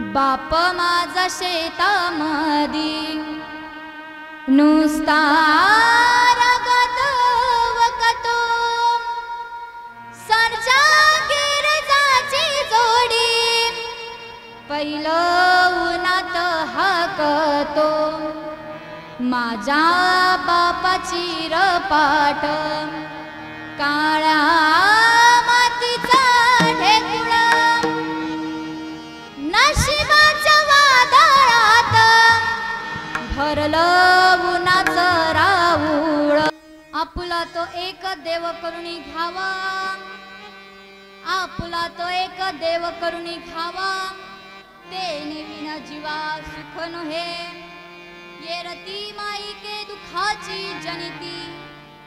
बाप माझा शेतामधी नुसता रगत वकतो, सरच्या गिरजाची जोडी पहिलं उन्हात हाकतो, माझ्या बापाची रपाट काळ्या मातीचा ढेकुळ, नशिबाच्या वादळात भरलं उन्हाचं राऊळ, आपुला तो एक देव करुणी घ्यावा, आपुला तो एक देव करुणी घ्यावा, ते नेविन जीवा सुख नोहे, येरती माईके दुखाची जनिती,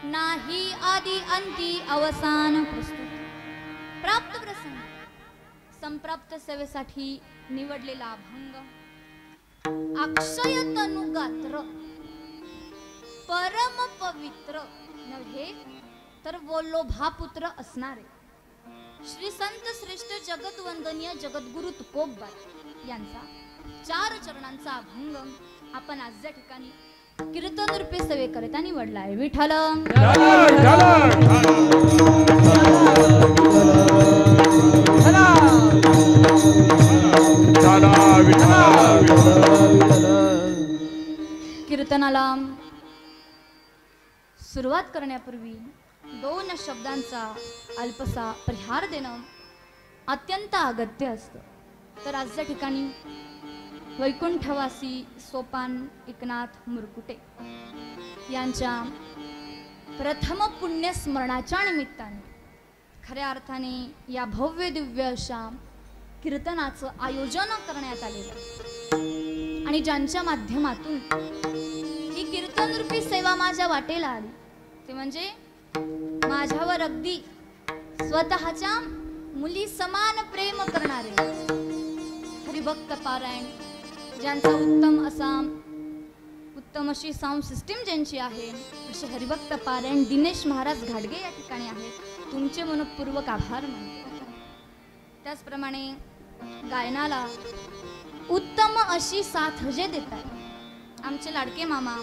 नाही आदि अंती अवसान प्रस्तुत. प्राप्त प्रसंग संप्राप्त सेवेसाठी निवडलेला अभंग. अक्षय तनुगात्र परम पवित्र नव्हे तर वल्लभापुत्र असणारे श्री संत श्रेष्ठ जगतवंदनीय जगद्गुरु तुकोबा यांचा 4 चरणांचा अभंग आपण आज या ठिकाणी कीर्तन रूपे सेवेकरिता निवडला आहे. विठ्ठल कीर्तनाला सुरुवात करण्यापूर्वी 2 शब्दांचा अल्पसा परिहार देणं अत्यंत अगत्य असतं. तर आज या ठिकाणी वैकुंठवासी सोपान एकनाथ मुरकुटे यांच्या प्रथम पुण्यस्मरणाच्या निमित्ताने खऱ्या अर्थाने या भव्य दिव्य अशा कीर्तनाचं आयोजन करण्यात आलेलं आहे आणि ज्यांच्या माध्यमातून ही कीर्तन रूपी सेवा माझ्या वाटेला आली ते म्हणजे माझ्यावर अगदी स्वतःच्या मुली समान प्रेम करणारे हरिभक्त पारायण, ज्यांचा उत्तम अशी साऊंड सिस्टीम ज्यांची आहे, असे हरिभक्त पारायण दिनेश महाराज घाडगे या ठिकाणी आहेत. तुमचे मनपूर्वक आभार मानते. त्याचप्रमाणे गायनाला उत्तम अशी साथ जे देतात आमचे लाडके मामा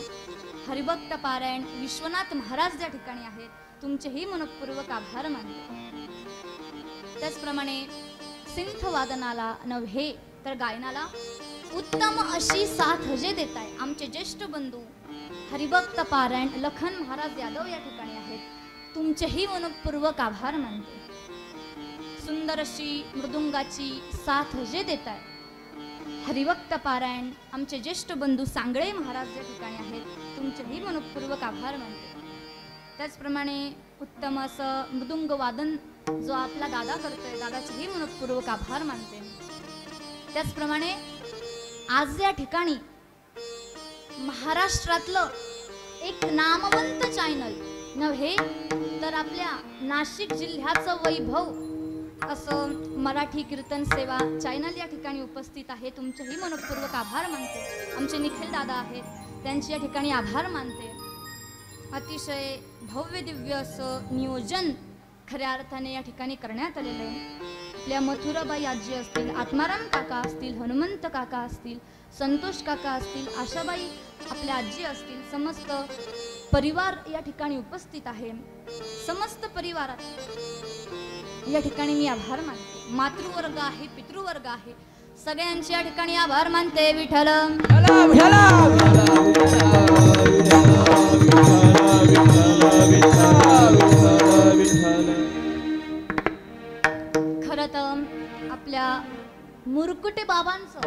हरिभक्त पारायण विश्वनाथ महाराज या ठिकाणी आहेत. तुमचेही मनपूर्वक आभार मानते. त्याचप्रमाणे सिंथ वादनाला नव्हे तर गायनाला उत्तम अशी साथ जे देताय आमचे ज्येष्ठ बंधू हरिभक्त पारायण लखन महाराज यादव या ठिकाणी आहेत. तुमचेही मनपूर्वक आभार मानते. सुंदर अशी मृदुंगाची साथ जे देताय हरिभक्त पारायण आमचे ज्येष्ठ बंधू सांगळे महाराज या ठिकाणी आहेत. तुमचेही मनपूर्वक आभार मानते. त्याचप्रमाणे उत्तम असं मृदुंग वादन जो आपला दादा करतोय, दादाचेही मनपूर्वक आभार मानते. त्याचप्रमाणे आज या ठिकाणी महाराष्ट्रातलं एक नामवंत चॅनल नव्हे तर आपल्या नाशिक जिल्ह्याचं वैभव असं मराठी कीर्तन सेवा चॅनल या ठिकाणी उपस्थित आहे. तुमचेही मनपूर्वक आभार मानते. आमचे निखिल दादा आहेत, त्यांचे या ठिकाणी आभार मानते. अतिशय भव्य दिव्य असं नियोजन खऱ्या अर्थाने या ठिकाणी करण्यात आलेलं आहे. आपल्या मथुराबाई आजी असतील, आत्माराम काका असतील, हनुमंत काका असतील, संतोष काका असतील, आशाबाई आपल्या आजी असतील, समस्त परिवार या ठिकाणी उपस्थित आहे. समस्त परिवारात या ठिकाणी मी आभार मानते. मातृवर्ग आहे, पितृवर्ग आहे, सगळ्यांचे या ठिकाणी आभार मानते. विठ्ठल खरं तर आपल्या मुरकुटे बाबांचं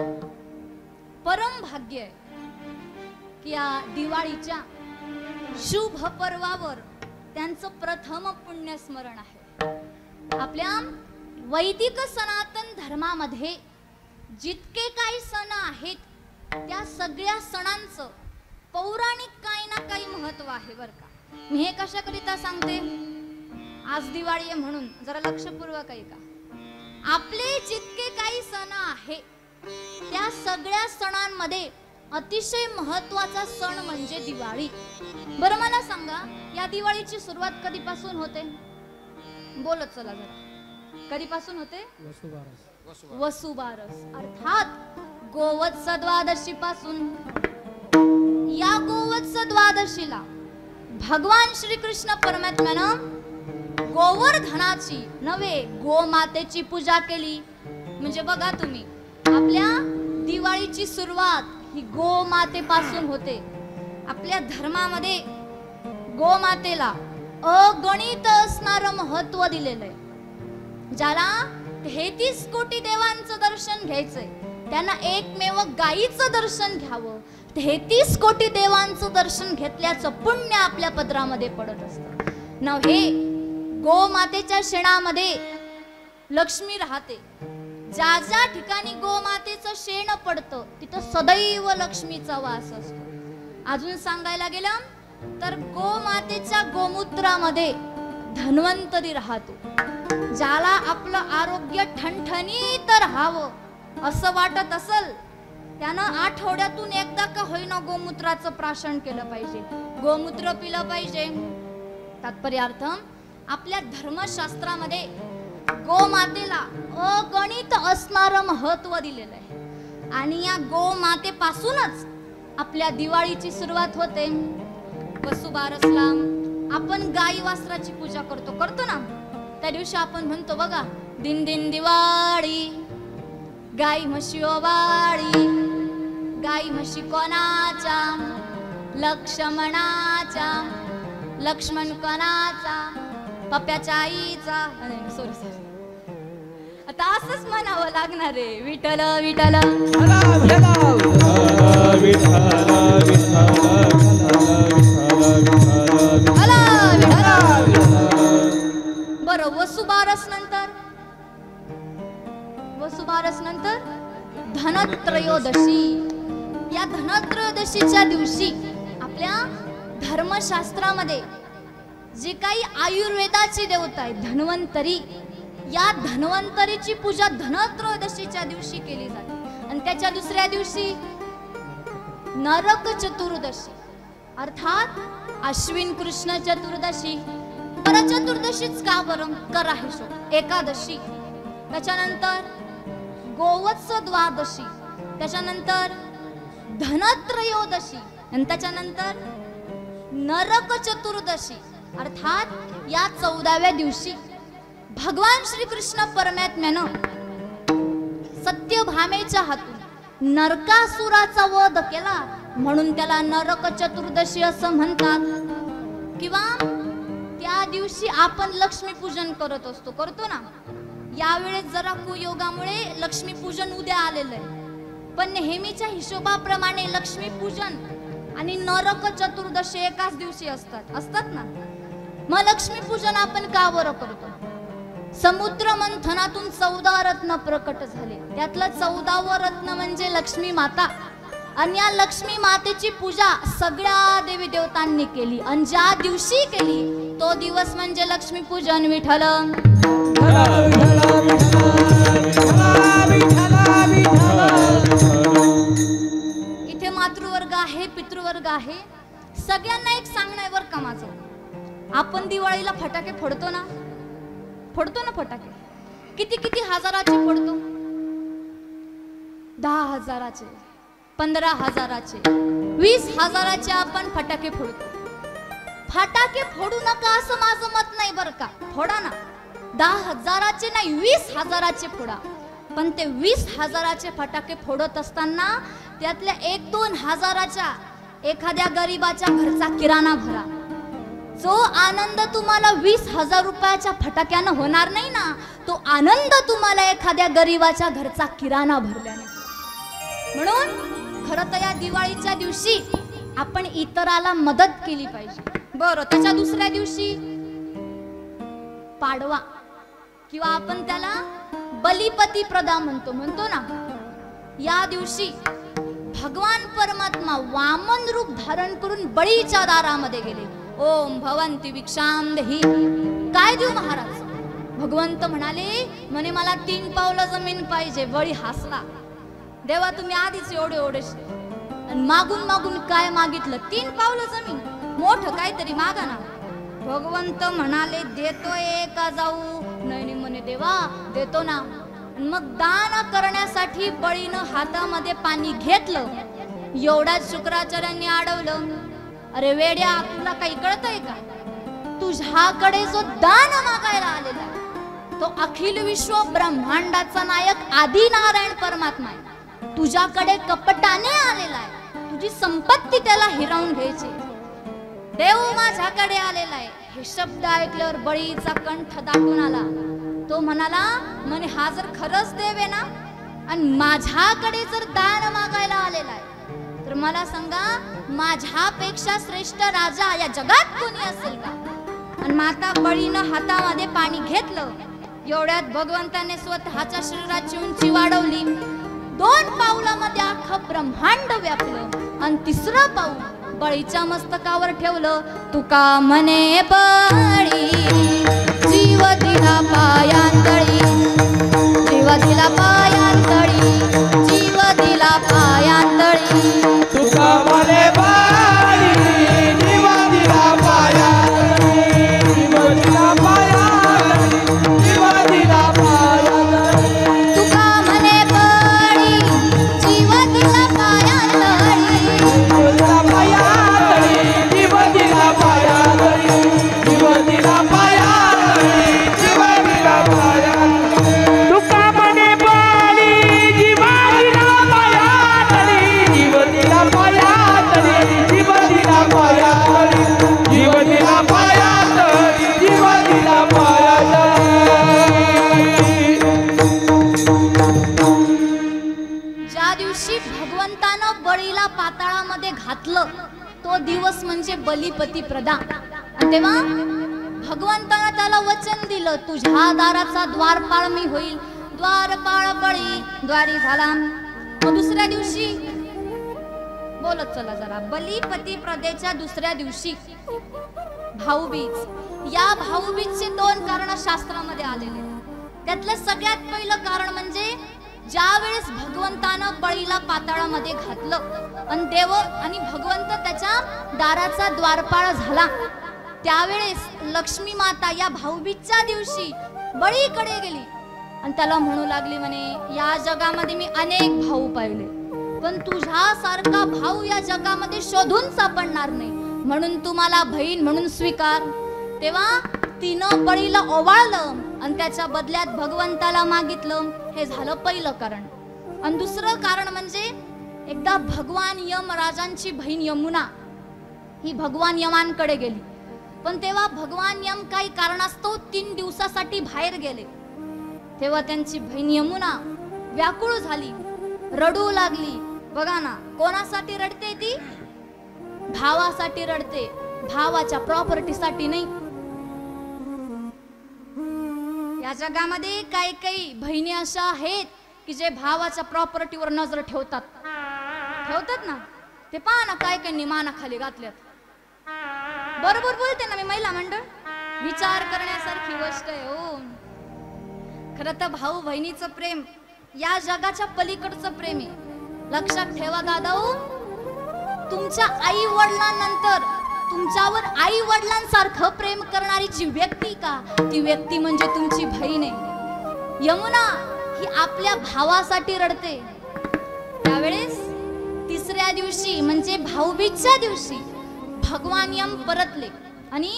परम भाग्य आहे की या दिवाळीच्या शुभ पर्वावर त्यांचं प्रथम पुण्यस्मरण आहे. आपल्या वैदिक सनातन धर्मामध्ये जितके काही सण आहेत त्या सगळ्या सणांचं पौराणिक काही ना काही महत्व आहे बरं का. मी हे कशाकरिता सांगते, आज दिवाळी आहे म्हणून जरा लक्षपूर्वक ऐका. आपले जितके काही सण आहे त्या सगळ्या सणांमध्ये अतिशय महत्वाचा सण म्हणजे दिवाळी. बरं मला सांगा, या दिवाळीची सुरुवात कधीपासून होते? बोलत चला जरा. कधीपासून होते? वसुबारस अर्थात गोवत्स द्वादशी पासून. या गोवत्स द्वादशीला भगवान श्रीकृष्ण परमात्म्यानं गोवर्धनाची नव्हे गोमातेची पूजा केली. म्हणजे बघा तुम्ही, आपल्या दिवाळीची सुरुवात ही गोमातेपासून होते. आपल्या धर्मामध्ये गोमातेला अगणित असणारं महत्व दिलेलं आहे. ज्याला 33 कोटी देवांचं दर्शन घ्यायचंय त्यांना एकमेव गायीचं दर्शन घ्यावं. 33 कोटी देवांचं दर्शन घेतल्याचं पुण्य आपल्या पदरामध्ये पडत असतं. नव्हे, गोमातेच्या शेणामध्ये लक्ष्मी राहते. ज्या ज्या ठिकाणी गोमातेचं शेण पडतं तिथं सदैव लक्ष्मीचा वास असतो. अजून सांगायला गेलं तर गोमातेच्या गोमूत्रामध्ये धन्वंतरी राहतो. ज्याला आपलं आरोग्य ठणठणीत राहावं असं वाटत असेल त्यानं आठवड्यातून एकदा का होईना गोमूत्राचं प्राशन केलं पाहिजे, गोमूत्र पिलं पाहिजे. तात्पर्यार्थ आपल्या धर्मशास्त्रामध्ये गोमातेला अगणित असणारं महत्व दिलेलं आहे. आणि या गोमातेपासूनच आपल्या दिवाळीची सुरुवात होते. वसुबारसला आपण गाई वासराची पूजा करतो ना. त्या दिवशी आपण म्हणतो बघा, दिन दिन दिवाळी, गाई म्हशी ओवाळी. गाई म्हशी कोणाच्या? लक्ष्मणाच्या. लक्ष्मण कोणाचा? पप्प्याच्या आईचा. सॉरी, आता असंच म्हणावं लागणार आहे. विठ्ठल विठ्ठल बरं. वसुबारस नंतर धनत्रयोदशी. या धनत्रयोदशीच्या दिवशी आपल्या धर्मशास्त्रामध्ये जे काही आयुर्वेदाची देवता आहे धन्वंतरी, या धन्वंतरीची पूजा धनत्रयोदशीच्या दिवशी केली जाते. आणि त्याच्या दुसऱ्या दिवशी नरक चतुर्दशी अर्थात अश्विन कृष्ण चतुर्दशी. बरं, चतुर्दशीच का बरं? कर आहे शो एकादशी. त्याच्यानंतर गोवत्स द्वादशी, त्याच्यानंतर धनत्रयोदशी आणि त्याच्यानंतर नरक चतुर्दशी अर्थात या 14व्या दिवशी भगवान श्रीकृष्ण परमात्म्यानं सत्यभामेच्या हातून नरकासुराचा वध केला म्हणून त्याला नरक चतुर्दशी असं म्हणतात. किंवा त्या दिवशी आपण लक्ष्मी पूजन करतो ना. यावेळेस जरा कुयोगामुळे लक्ष्मी पूजन उद्या आलेलं आहे, पण नेहमीच्या हिशोबाप्रमाणे लक्ष्मी पूजन आणि नरक चतुर्दशी एकाच दिवशी असतात ना. मग लक्ष्मी पूजन आपण का बरं करतो? समुद्र मंथनातून 14 रत्न प्रकट झाले. त्यातलं 14वं रत्न म्हणजे लक्ष्मी माता. आणि या लक्ष्मी मातेची पूजा सगळ्या देवी देवतांनी केली आणि ज्या दिवशी केली तो दिवस म्हणजे लक्ष्मी पूजन. विठ्ठल इथे मातृवर्ग आहे, पितृवर्ग आहे. सगळ्यांना एक सांगणं आहे बरं का माझं. आपण दिवाळीला फटाके फोडतो ना फटाके. किती हजाराचे फोडतो? 10,000चे, 15,000चे, 20,000चे आपण फटाके फोडतो. फटाके फोडू नका असं माझं मत नाही बरं का. फोडा ना, 10,000चे नाही 20,000चे फोडा. पण ते 20,000चे फटाके फोडत असताना त्यातल्या 1-2 हजाराच्या एखाद्या गरीबाच्या घरचा किराणा भरा. जो आनंद तुम्हाला 20,000 रुपयाच्या फटाक्यानं होणार नाही ना, तो आनंद तुम्हाला एखाद्या गरीबाच्या घरचा किराणा भरल्याने. म्हणून खरं तर या दिवाळीच्या दिवशी आपण इतराला मदत केली पाहिजे. बरं, त्याच्या दुसऱ्या दिवशी पाडवा किंवा आपण त्याला बलिपती प्रदा म्हणतो ना. या दिवशी भगवान परमात्मा वामन रूप धारण करून बळीच्या दारामध्ये गेले. ओम भवंती भिक्षाम देही. काय देऊ महाराज? भगवंत म्हणे मला 3 पावलं जमीन पाहिजे. बळी हसला. देवा तुम्ही आधीच एवढे आणि मागून काय मागितलं? 3 पावलं जमीन. मोठं काहीतरी मागा ना. भगवंत म्हणाले देतोय का जाऊ? नाही म्हणे म्हणे देवा देतो ना. मग दान करण्यासाठी बळीनं हातामध्ये पाणी घेतलं. एवढ्याच शुक्राचार्यांनी अडवलं, अरे वेड्या तुला काही कळतंय का? तुझ्याकडे जो दान मागायला आलेला तो अखिल विश्व ब्रह्मांडाचा नायक आदि नारायण परमात्मा आहे. तुझ्याकडे कपटाने आलेला आहे, तुझी संपत्ती त्याला हिरावून घ्यायची. देव माझ्याकडे आलेला आहे. हे शब्द ऐकल्यावर बळीचा कंठ दाटून आला. तो म्हणाला म्हणे हा जर खरंच देव आहे ना आणि माझ्याकडे जर दान मागायला आलेला आहे तर मला सांगा माझ्यापेक्षा श्रेष्ठ राजा या जगात कोणी असेल का? आणि माता बळीनं हातामध्ये पाणी घेतलं. एवढ्यात भगवंताने स्वतःच्या शरीराची उंची वाढवली. 2 पावलामध्ये अख्खं ब्रह्मांड व्यापलं आणि 3रं पाऊल बळीच्या मस्तकावर ठेवलं. तुका म्हणे बळी जीव दिला पायांतळी, जीव दिला पायांतळी, जीव दिला पायांतळी. तुका म्हणे बळी जीव दिला पायांतळी, जीव दिला पायांतळी, जीव दिला पायांतळी. तुका म्हणे बळी जीव दिला पायांतळी, जीव दिला पायांतळी, जीव दिला पायांतळी, जीव दिला पायांतळी, जीव दिला पायांतळी. तुका म्हणे बळी जीव दिला पायांतळी, जीव दिला पायांतळी, जीव दिला पायांतळी, जीव दिला पायांतळी, जीव दिला पायांतळी. ज्या दिवशी भगवंतानं बळीला पाताळामध्ये घातलं तो दिवस म्हणजे बलिपती प्रदा. आणि तेव्हा भगवंतानं त्याला वचन दिलं तुझ्या दाराचा द्वारपाळ मी होईल. द्वारपाळ बळी द्वारी झाला. मग दुसऱ्या दिवशी बोलत चला जरा. बलिपती प्रदेच्या दुसऱ्या दिवशी भाऊबीज. या भाऊबीजचे 2 कारण शास्त्रामध्ये आलेले. त्यातलं सगळ्यात पहिलं कारण म्हणजे ज्या वेळेस भगवंतानं बळीला पाताळामध्ये घातलं आणि देव आणि भगवंत त्याच्या दाराचा द्वारपाळ झाला त्यावेळेस लक्ष्मी माता या भाऊबीजच्या दिवशी बळीकडे गेली आणि त्याला म्हणू लागली म्हणे या जगामध्ये मी अनेक भाऊ पाहिले पण तुझ्यासारखा भाऊ या जगामध्ये शोधून सापडणार नाही, म्हणून तू मला बहीण म्हणून स्वीकार. तेव्हा तिनं बळीला ओवाळलं आणि त्याच्या बदल्यात भगवंताला मागितलं. हे झालं पहिलं कारण. आणि दुसरं कारण म्हणजे एकदा भगवान यम राजांची बहीण यमुना ही भगवान यमांकडे गेली. पण तेव्हा भगवान यम काही कारणास्तव 3 दिवसासाठी बाहेर गेले. तेव्हा त्यांची बहीण यमुना व्याकुळ झाली, रडू लागली. बघा ना कोणासाठी रडते ती? भावासाठी रडते, भावाच्या प्रॉपर्टीसाठी नाही. या जगामध्ये काही काही बहिणी अशा आहेत की जे भावाच्या प्रॉपर्टीवर नजर ठेवतात ना. ते पहा ना काय काही मानाखाली घातल्यात. बरोबर बोलते ना मी महिला मंडळ. विचार करण्यासारखी गोष्ट आहे हो. खरं तर भाऊ बहिणीचं प्रेम या जगाच्या पलीकडचं प्रेम आहे. लक्षात ठेवा दादाओ, तुमच्या आई वडिलांनंतर तुमच्यावर आई वडिलांसारखं प्रेम करणारी जी व्यक्ती का ती व्यक्ती म्हणजे तुमची बहीण आहे. यमुना ही आपल्या भावासाठी रडते. त्यावेळेस 3ऱ्या दिवशी म्हणजे भाऊबीजच्या दिवशी भगवान यम परतले आणि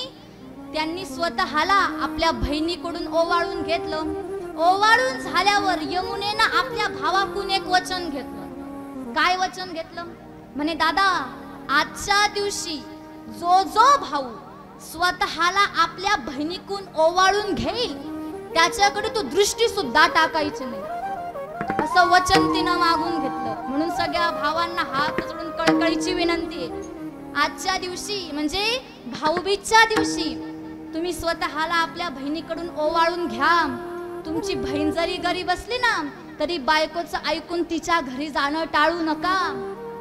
त्यांनी स्वतःला आपल्या बहिणीकडून ओवाळून घेतलं. ओवाळून झाल्यावर यमुनेनं आपल्या भावाकडून एक वचन घेतलं. काय वचन घेतलं? म्हणे दादा आजच्या दिवशी जो जो भाऊ स्वतःला आपल्या बहिणीकडून ओवाळून घेईल त्याच्याकडे तू दृष्टी सुद्धा टाकायची नाही, असं वचन तिनं मागून घेतलं. म्हणून सगळ्या भावांना हात जोडून कळकळीची विनंती आहे. आजच्या दिवशी म्हणजे भाऊबीजच्या दिवशी तुम्ही स्वतःला आपल्या बहिणीकडून ओवाळून घ्या. तुमची बहीण जरी घरी बसली ना तरी बायकोचं ऐकून तिच्या घरी जाणं टाळू नका.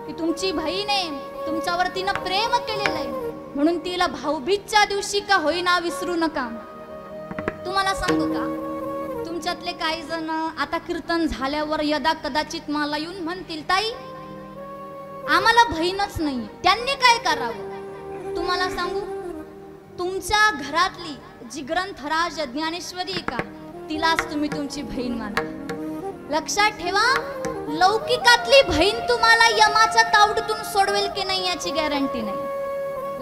की तुमची बहीण आहे, तुमच्यावर तिनं प्रेम केलेलं आहे म्हणून तिला भाऊबीजच्या दिवशी का होईना विसरू नका. तुम्हाला सांगू का, तुमच्यातले काही जण आता कीर्तन झाल्यावर यदा कदाचित मला येऊन म्हणतील ताई आम्हाला बहीणच नाही, त्यांनी काय करावं? तुम्हाला सांगू, तुमच्या घरातली जी ग्रंथराज ज्ञानेश्वरी का तिलाच तुम्ही तुमची बहीण माना. लक्षात ठेवा, लौकिकातली बहीण तुम्हाला यमाच्या तावडीतून सोडवेल की नाही याची गॅरंटी नाही.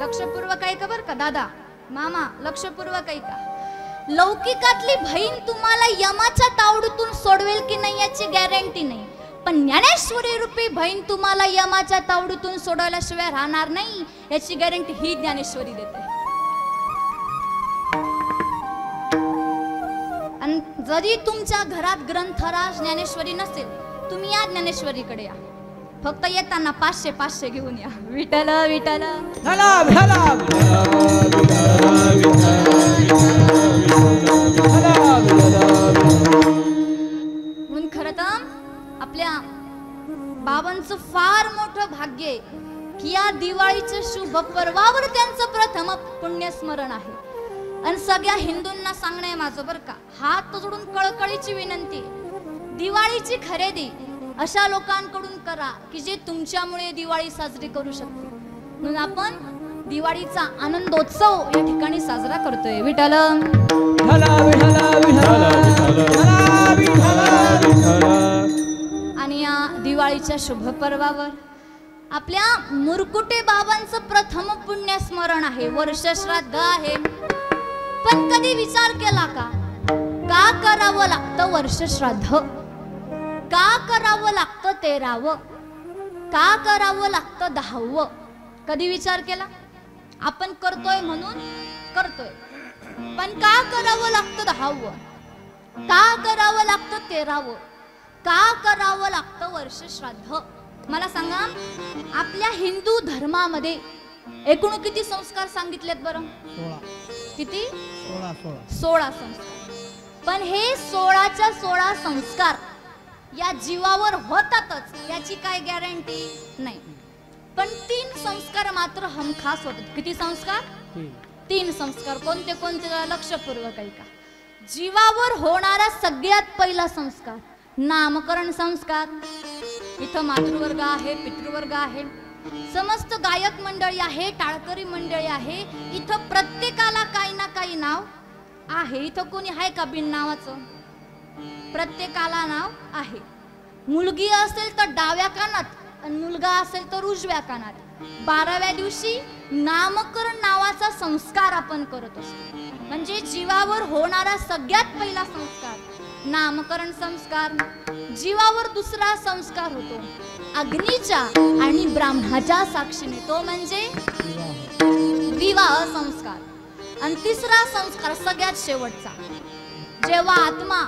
लक्षपूर्वक ऐका बरं का दादा मामा, लक्षपूर्वक ऐका. लौकिकातली बहीण तुम्हाला यमाच्या तावडीतून सोडवेल की नाही याची गॅरंटी नाही, पण ज्ञानेश्वरी रूपी बहीण तुम्हाला यमाच्या तावडीतून सोडवल्याशिवाय राहणार नाही याची गॅरंटी ही ज्ञानेश्वरी देते. आणि जरी तुमच्या घरात ग्रंथराज ज्ञानेश्वरी नसेल, तुम्ही या ज्ञानेश्वरीकडे या. फक्त येताना 500 घेऊन या. विठ्ठल विठ्ठल म्हणून खरं तर आपल्या बाबांचं फार मोठं भाग्य आहे की या दिवाळीच्या शुभ पर्वावर त्यांचं प्रथम पुण्यस्मरण आहे. आणि सगळ्या हिंदूंना सांगणं आहे माझं बरं का, हात जोडून कळकळीची विनंती, दिवाळीची खरेदी अशा लोकांकडून करा की जे तुमच्यामुळे दिवाळी साजरी करू शकते. म्हणून आपण दिवाळीचा आनंदोत्सव या ठिकाणी साजरा करतोय. विठ्ठल आणि या दिवाळीच्या शुभ पर्वावर आपल्या मुरकुटे बाबांचं प्रथम पुण्यस्मरण आहे, वर्षश्राद्ध आहे. पण कधी विचार केला का करावं लागतं वर्षश्राद्ध, का करावं लागतं 13वं, का करावं लागतं 10वं? कधी विचार केला? आपण करतोय म्हणून करतोय, पण का करावं लागतं 10वं, का करावं लागतं 13वं, का करावं लागतं वर्षश्राद्ध? मला सांगा, आपल्या हिंदू धर्मामध्ये एकूण किती संस्कार सांगितलेत बरं? 16. किती? 16 संस्कार. पण हे 16च्या 16 संस्कार या जीवावर होतातच याची काय गॅरंटी नाही. पण 3 संस्कार मात्र हमखास होतात. किती संस्कार? 3 संस्कार. कोणते कोणते? लक्षपूर्वक ऐका. जीवावर होणारा सगळ्यात पहिला संस्कार नामकरण संस्कार. इथं मातृवर्ग आहे, पितृवर्ग आहे, समस्त गायक मंडळी आहे, टाळकरी मंडळी आहे. इथं प्रत्येकाला काही ना काही नाव आहे. इथं कोणी आहे का बिन नावाचं? प्रत्येकाला नाव आहे. मुलगी असेल तर डाव्या कानात आणि मुलगा असेल तर उजव्या कानात. 12व्या दिवशी नामकरण नावाचा संस्कार आपण करत असतो. म्हणजे जीवावर होणारा सगळ्यात पहिला संस्कार नामकरण संस्कार. जीवावर दुसरा संस्कार होतो अग्नीच्या आणि ब्राह्मणाच्या साक्षीने, तो म्हणजे विवाह संस्कार. आणि तिसरा संस्कार सगळ्यात शेवटचा, जेव्हा आत्मा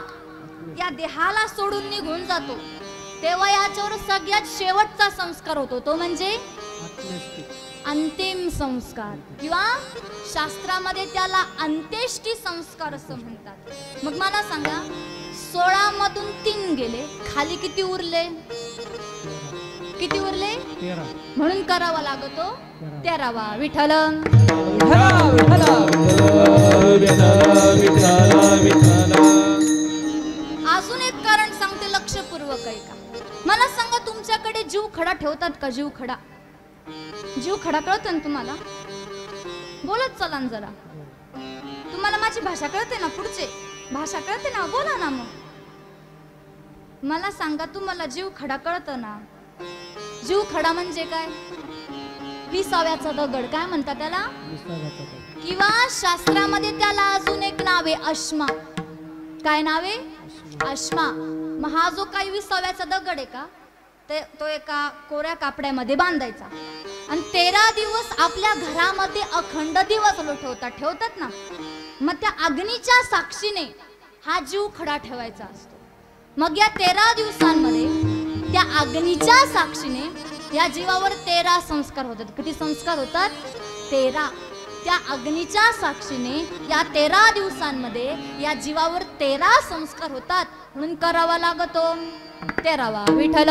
या देहाला सोडून निघून जातो तेव्हा याच्यावर सगळ्यात शेवटचा संस्कार होतो, तो म्हणजे अंतिम संस्कार, किंवा शास्त्रामध्ये त्याला अंत्येष्टी संस्कार असं म्हणतात. मग मला सांगा, 16 मधून 3 गेले, खाली किती उरले? किती उरले? 13. म्हणून करावा लागतो 13वा. विठ्ठल अजून एक कारण सांगते, लक्षपूर्वक ऐका. मला सांगा, तुमच्याकडे जीव खडा ठेवतात का? जीव खडा, जीव खडा कळतो ना तुम्हाला? बोलत चला ना जरा. तुम्हाला माझी भाषा कळते ना? पुढचे भाषा कळते ना? बोला ना. मग मला सांगा, तुम्हाला जीव खडा कळतं ना? जीव खडा म्हणजे काय? विसाव्याचा दगड. काय म्हणतात त्याला? किंवा शास्त्रामध्ये त्याला अजून एक नाव आहे, अश्मा. काय नाव आहे? अश्मा. मग हा जो काही विसाव्याचा दगड आहे का, तो एका कोऱ्या कापड्यामध्ये बांधायचा आणि 13 दिवस आपल्या घरामध्ये अखंड दिवस ठेवतात ना. मग त्या अग्नीच्या साक्षीने हा जीव खडा ठेवायचा असतो. मग या 13 दिवसांमध्ये त्या अग्नीच्या साक्षीने या जीवावर 13 संस्कार होतात. किती संस्कार होतात? 13. त्या अग्नीच्या साक्षीने या 13 दिवसांमध्ये या जीवावर 13 संस्कार होतात. म्हणून करावा लागतो 13वा. विठ्ठल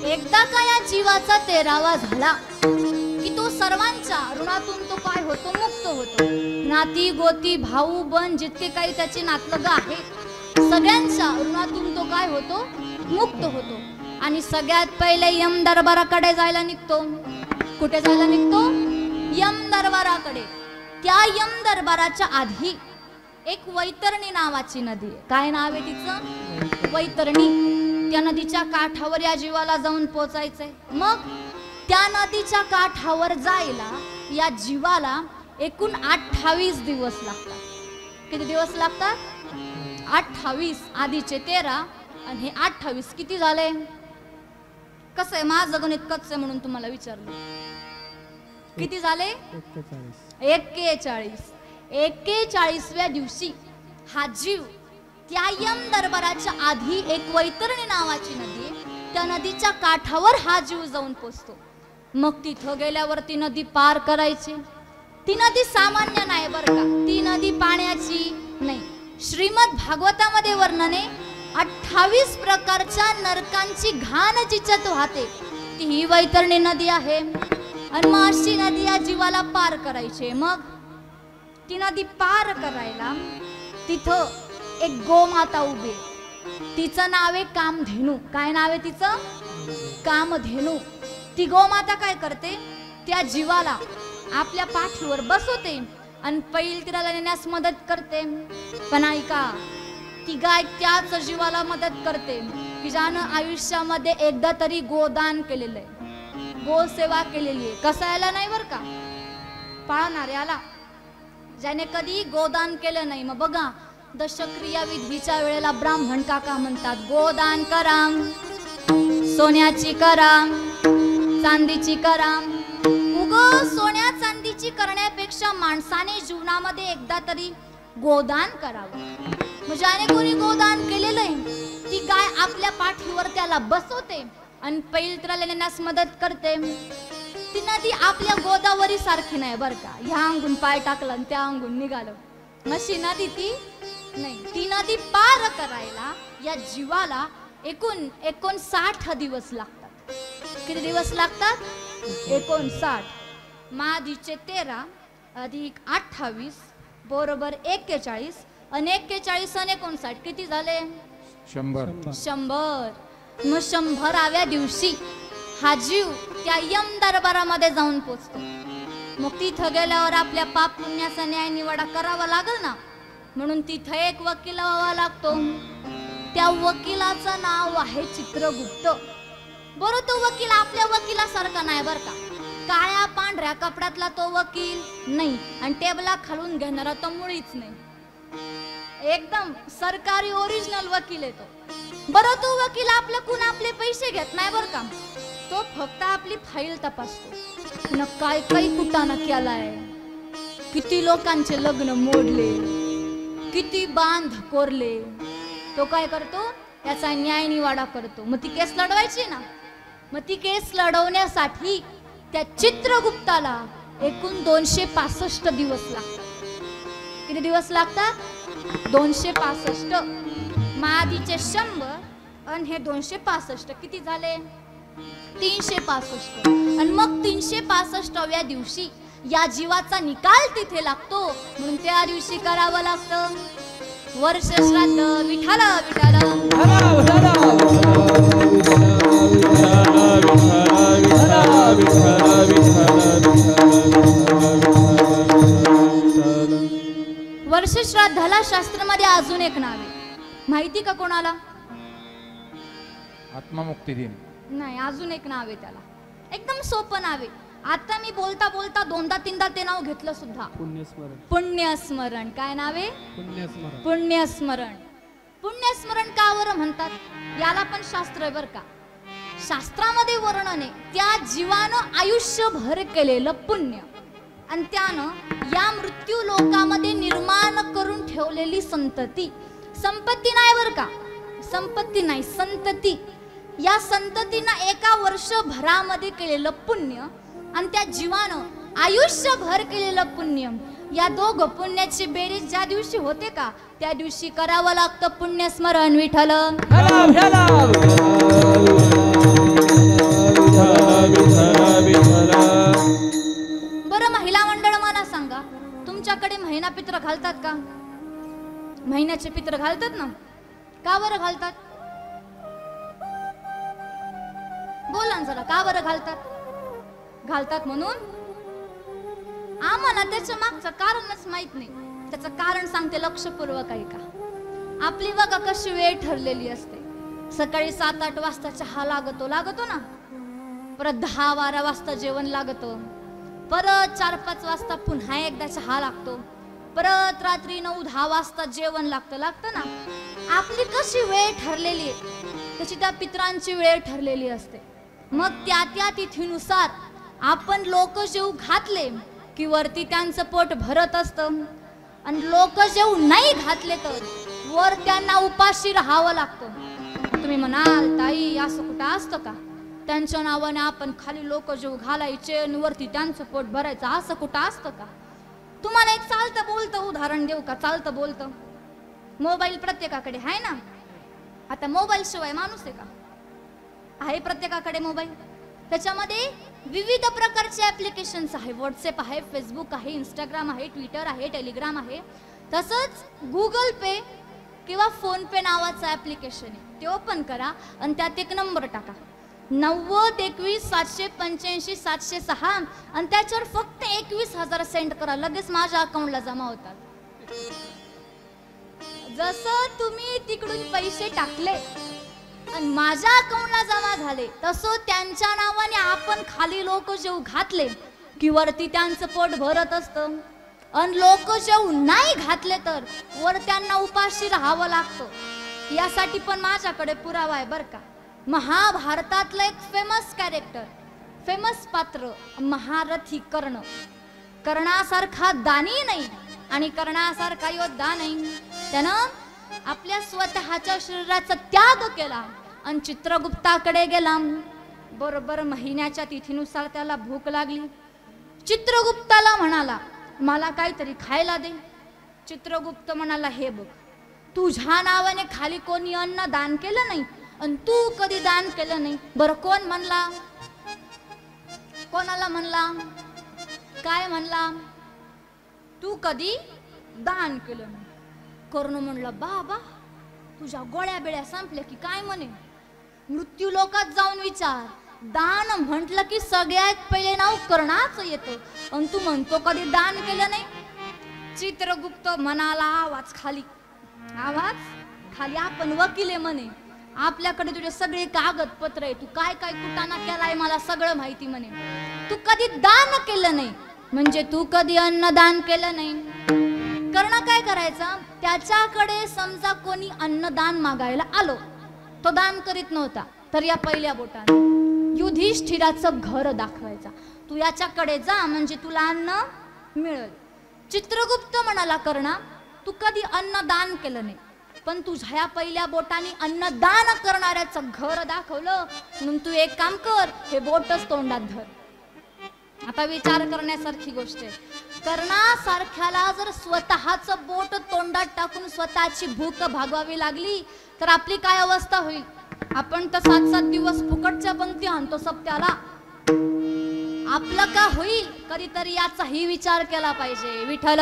एकदा का या जीवाचा 13वा झाला की तो सर्वांच्या ऋणातून तो काय होतो? मुक्त होतो. नाती गोती भाऊ बन जितके काही त्याचे नातलग आहे सगळ्यांच्या ऋणातून तो काय होतो? मुक्त होतो. आणि सगळ्यात पहिले यम दरबाराकडे जायला निघतो. कुठे जायला निघतो? यम दरबाराकडे. त्या यम दरबाराच्या आधी एक वैतरणी नावाची नदी आहे. काय नाव आहे तिचं? वैतरणी. त्या नदीच्या काठावर या जीवाला जाऊन पोचायचंय. मग त्या नदीच्या काठावर जायला या जीवाला एकूण 28 दिवस लागतात. किती दिवस लागतात? 28. आधीचे 13 आणि हे 28 किती झाले? कसं आहे, माझं गणित कच्चं आहे म्हणून तुम्हाला विचारलं. किती झाले? 41. 41व्या दिवशी हा जीव त्या यम दरबाराच्या आधी एक वैतरणी नावाची नदी आहे, त्या नदीच्या काठावर हा जीव जाऊन पोचतो. मग तिथं गेल्यावर ती नदी पार करायची. ती नदी सामान्य नाही बरं का, ती नदी पाण्याची नाही. श्रीमद भागवतामध्ये वर्णन आहे 28 प्रकारच्या नरकांची घाण जिच्यात वाहते ती ही वैतरणी नदी आहे. आणि मग अशी नदी या जीवाला पार करायची. मग ती नदी पार करायला तिथं एक गोमाता उभी आहे. तिचं नाव आहे कामधेनू. काय नाव आहे तिचं? कामधेनू. ती गोमाता काय करते? त्या जीवाला आपल्या पाठीवर बसवते आणि पैल तिला नेण्यास मदत करते. पण ऐका, ती गाय त्याच जीवाला मदत करते की ज्यानं आयुष्यामध्ये एकदा तरी गोदान केलेलं आहे, गोसेवा केलेली आहे. कसायला नाही बर का, पाळणाऱ्याला. ज्याने कधी गोदान केलं नाही. मग बघा, दशक्रिया विधीच्या वेळेला ब्राह्मण काका म्हणतात गोदान करा, सोन्याची करा, चांदीची करा. उग सोन्या चांदीची करण्यापेक्षा माणसाने जीवनामध्ये एकदा तरी गोदान करावं. ज्याने कोणी गोदान केलेलं आहे ती गाय आपल्या पाठीवर त्याला बसवते आणि पैल तिला नेण्यास मदत करते. ती नदी आपल्या गोदावरी सारखी नाही बर का, ह्या अंगून पाय टाकला आणि त्या अंगून निघालं. मशी नदी ती नाही. ती नदी पार करायला या जीवाला एकूण 59 दिवस लागतात. किती दिवस लागतात? 59. मादीचे 13 अधिक 28 बरोबर 41 आणि 41 आणि 59 किती झाले? 100. मग 100व्या दिवशी हा जीव त्या यम दरबारामध्ये जाऊन पोचतो. मग तिथं गेल्यावर आपल्या पाप पुण्याचा न्याय निवाडा करावा लागल ना, म्हणून तिथं एक वकील व्हावा लागतो. त्या वकिलाचं नाव आहे चित्रगुप्त. बरं, तो वकील आपल्या वकिलासारखा नाही बर का, काळ्या पांढऱ्या कपड्यातला तो वकील नाही आणि टेबला खालून घेणारा तो मुळीच नाही. एकदम सरकारी ओरिजिनल वकील आहे तो. बरं, तो वकील आपल्याकडून आपले पैसे घेत नाही बर का, तो फक्त आपली फाईल तपासतो. न काय काही कुटाणा केलाय, किती लोकांचे लग्न मोडले, किती बांध कोरले, तो काय करतो? त्याचा न्याय निवाडा करतो. मग ती केस लढवायची ना, मग ती केस लढवण्यासाठी त्या चित्रगुप्ताला एकूण 265 दिवस लागतात. किती दिवस लागतात? 265. मादीचे 100 आणि हे 265 किती झाले? 365. आणि मग 365व्या दिवशी या जीवाचा निकाल तिथे लागतो. म्हणून त्या दिवशी करावं लागतं वर्ष श्राद्ध. विठाला विठाला वर्ष श्राद्धाला शास्त्रामध्ये अजून एक नाव आहे, माहिती का कोणाला? आत्ममुक्ती दिन. नाही, अजून एक नाव आहे त्याला, एकदम सोपं नाव आहे. आता मी बोलता बोलता 2दा-3दा ते नाव घेतलं सुद्धा. पुण्यस्मरण. पुण्यस्मरण. काय नाव आहे? पुण्यस्मरण. पुण्यस्मरण. पुण्यस्मरण का बरं म्हणतात? याला पण शास्त्र आहे बर का. शास्त्रामध्ये वर्णन आहे त्या जीवानं आयुष्यभर केलेलं पुण्य आणि त्यानं या मृत्यू लोकामध्ये निर्माण करून ठेवलेली संतती. संपत्ती नाही बर का, संपत्ती नाही, संतती. या संततीनं एका वर्षभरामध्ये केलेलं पुण्य आणि त्या जीवानं आयुष्यभर केलेलं पुण्य, या दोघं पुण्याची बेरीज ज्या दिवशी होते का त्या दिवशी करावं लागतं पुण्यस्मरण. विठ्ठल. बरं, महिला मंडळ मला सांगा, तुमच्याकडे महिना पित्र घालतात का? महिन्याचे पित्र घालतात ना? का बरं घालतात? बोला ना जरा, का बरं घालतात? घालतात म्हणून आम्हाला त्याच्या मागचं कारणच माहित नाही. त्याचं कारण सांगते, लक्षपूर्वक ऐका. आपली बघा कशी वेळ ठरलेली असते. सकाळी 7-8 वाजता चहा लागतो ना, परत 10-12 वाजता जेवण लागतं, परत 4-5 वाजता पुन्हा एकदा चहा लागतो, परत रात्री 9-10 वाजता जेवण लागतं ना. आपली कशी वेळ ठरलेली आहे, तशी त्या पितरांची वेळ ठरलेली असते. मग त्या तिथीनुसार आपण लोक जेव घातले की वरती त्यांचं पोट भरत असतं, आणि लोक जेव नाही घातले तर वर त्यांना उपाशी राहावं लागतं. तुम्ही म्हणाल ताई असं कुठं असतं का? त्यांच्या नावाने आपण खाली लोक जेव घालायचे आणि वरती त्यांचं पोट भरायचं, असं कुठं असतं का? तुम्हाला एक चालतं बोलतं उदाहरण देऊ का? चालतं बोलतं. मोबाईल प्रत्येकाकडे आहे ना. आता मोबाईल शिवाय माणूस आहे का? आहे प्रत्येकाकडे मोबाईल. त्याच्यामध्ये विविध प्रकारचे ऍप्लिकेशन्स आहे. व्हॉट्सअप आहे, फेसबुक आहे, इंस्टाग्राम आहे, ट्विटर आहे, टेलिग्राम आहे. तसंच गुगल पे किंवा फोन पे नावाचं ऍप्लिकेशन आहे, ते ओपन करा आणि त्यात एक नंबर टाका, 9021-785-706, आणि त्याच्यावर फक्त 21,000 सेंड करा. लगेच माझ्या अकाउंटला जमा होतात. जसं तुम्ही तिकडून पैसे टाकले आणि माझ्या अकाउंटला जमा झाले, तसं त्यांच्या नावाने आपण खाली लोक जेव घातले की वरती त्यांचं पोट भरत असतं, आणि लोक जेव नाही घातले तर वर त्यांना उपाशी राहावं लागतं. यासाठी पण माझ्याकडे पुरावा आहे बरं का. महाभारतातलं एक फेमस कॅरेक्टर, फेमस पात्र महारथी कर्ण. कर्णासारखा दानी नाही आणि कर्णासारखा योद्धा नाही. त्यानं आपल्या स्वतःच्या शरीराचा त्याग केला आणि चित्रगुप्ताकडे गेला. बरोबर महिन्याच्या तिथीनुसार त्याला भूक लागली. चित्रगुप्ताला म्हणाला, मला काहीतरी खायला दे. चित्रगुप्त म्हणाला, हे बघ, तुझ्या नावाने खाली कोणी अन्न दान केलं नाही आणि तू कधी दान केलं नाही. बरं कोण म्हणला? कोणाला म्हणला? काय म्हणला? तू कधी दान केलं नाही. कर्ण म्हणला, बाबा तुझ्या गोळ्या बेळ्या संपल्या की काय म्हणे? मृत्यू लोकात जाऊन विचार. दान म्हटलं की सगळ्यात पहिले नाव कर्णाचं येतं, आणि तू म्हणतो कधी दान केलं नाही. चित्रगुप्त म्हणाला, आवाज खाली, आवाज खाली. आपण वकील आहे म्हणे, आपल्याकडे तुझे सगळे कागदपत्र आहे, तू काय काय कुटाणा केलाय मला सगळं माहिती म्हणे. तू कधी दान केलं नाही म्हणजे तू कधी अन्नदान केलं नाही. कर्ण काय करायचा, त्याच्याकडे समजा कोणी अन्नदान मागायला आलो, तो दान करीत नव्हता, तर या पहिल्या बोटाने युधिष्ठिराचं घर दाखवायचा, तू याच्याकडे जा म्हणजे तुला अन्न मिळेल. चित्रगुप्त म्हणाला, कर्णा तू कधी अन्नदान केलं नाही, पण तुझ्या या पहिल्या बोटाने अन्नदान करणाऱ्याचं घर दाखवलं, म्हणून तू एक काम कर, हे बोटच तोंडात धर. आता विचार करण्यासारखी गोष्ट आहे. कर्णासारख्याला जर स्वतःचं बोट तोंडात टाकून स्वतःची भूक भागवावी लागली तर आपली काय अवस्था होईल? आपण तर 7-7 दिवस फुकटच्या पंक्ती आणतो सप्त्याला, आपलं का होईल? कधीतरी याचाही विचार केला पाहिजे. विठ्ठल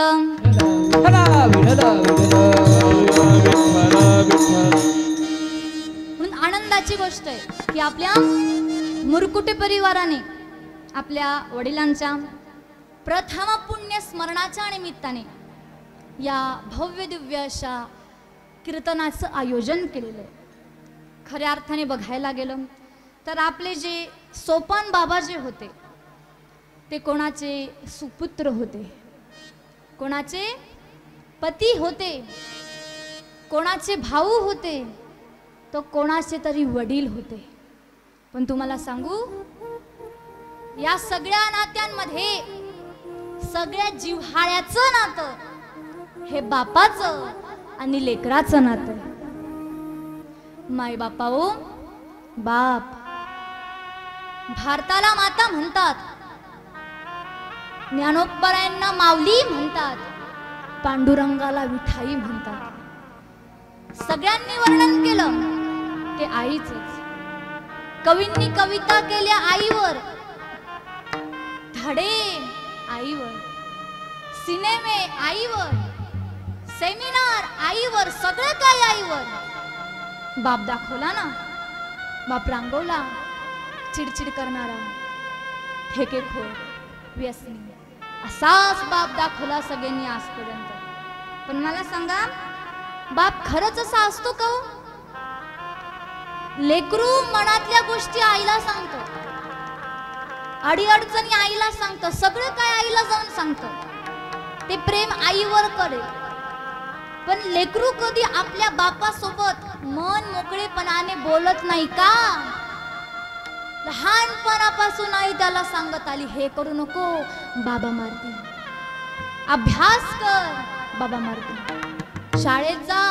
म्हणून आनंदाची गोष्ट आहे की आपल्या मुरकुटे परिवाराने आपल्या वडिलांच्या प्रथम पुण्य स्मरणाच्या निमित्ताने या भव्य दिव्य अशा कीर्तनाचं आयोजन केलेलं आहे. खऱ्या अर्थाने बघायला गेलं तर आपले जे सोपान बाबा जे होते ते कोणाचे सुपुत्र होते, कोणाचे पती होते, कोणाचे भाऊ होते, तो कोणाचे तरी वडील होते. पण तुम्हाला सांगू, या सगळ्या नात्यांमध्ये सगळ्या जिव्हाळ्याचं नातं हे बापाचं आणि लेकराचं नातं. माय बापाओ, बाप. भारताला माता म्हणतात, ज्ञानोबरायांना माऊली म्हणतात, पांडुरंगाला विठाई म्हणतात. सगळ्यांनी वर्णन केलं ते आईचंच. कवींनी कविता केल्या आईवर, धडे आईवर, सिनेमे आईवर, सेमिनार आईवर, सगळं काय आईवर. बाप दाखवला ना, बाप रांगवला. चिडचिड करणारा, ठेकेखोर, व्यसनी असाच बाप दाखवला सगळ्यांनी आजपर्यंत. पण मला सांगा, बाप खरंच असा असतो का? लेकरू मनातल्या गोष्टी आईला सांगतो, अडीअडचणी आईला सांगतं, सगळं काय आईला जाऊन सांगतं. ते प्रेम आईवर करेल. पण लेकरू कधी आपल्या बापासोबत मन मोकळेपणाने बोलत नाही का? लहानपणापासून आई त्याला सांगत आली, हे करू नको, बाबा मारतील. अभ्यास कर, बाबा मारतील. शाळेत जा,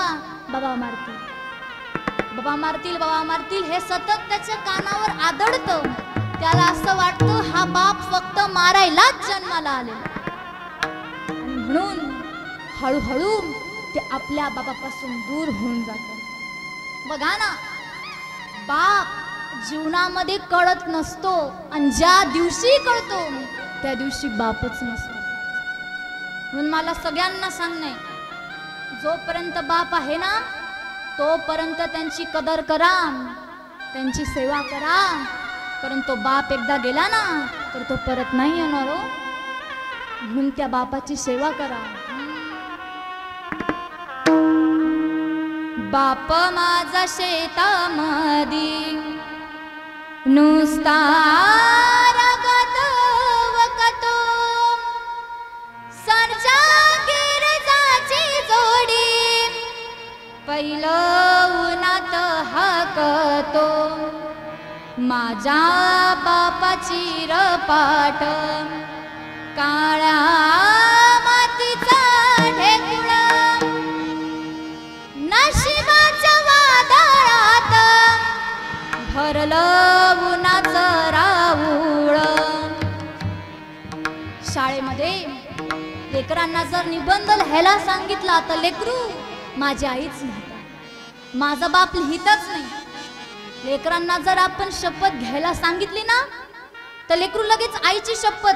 बाबा मारतील. बाबा मारतील, बाबा मारतील हे सतत त्याच्या कानावर आदळतं. त्याला असं वाटतं हा बाप फक्त मारायलाच जन्माला आलेला. म्हणून हळूहळू ते आपल्या बाबापासून दूर होऊन जातं. बघा ना, बाप जीवनामध्ये कळत नसतो आणि ज्या दिवशी कळतो त्या दिवशी बापच नसतो. म्हणून मला सगळ्यांना सांगणे, जोपर्यंत बाप आहे ना तोपर्यंत त्यांची कदर करा, त्यांची सेवा करा. कारण तो बाप एकदा गेला ना तर तो परत नाही येणार हो. म्हणून त्या बापाची सेवा करा. बाप माझा शेतामध्ये नुसता रगत वकतो, सरच्या गिरजाची जोडी पहिलं उन्हात हाकतो. माझ्या बापाची रपाट काळ्या मातीचा ढेकुळा, नशिबाच्या वादळात भरलं उन्हाचं राऊळ. शाळेमध्ये लेकरांना जर निबंध लिहायला सांगितला तर लेकरू माझी आईच लिहितात, माझा बाप लिहितच नाही. लेकरांना जर आपण शपथ घ्यायला सांगितली ना तर लेकरू लगेच आईची शपथ.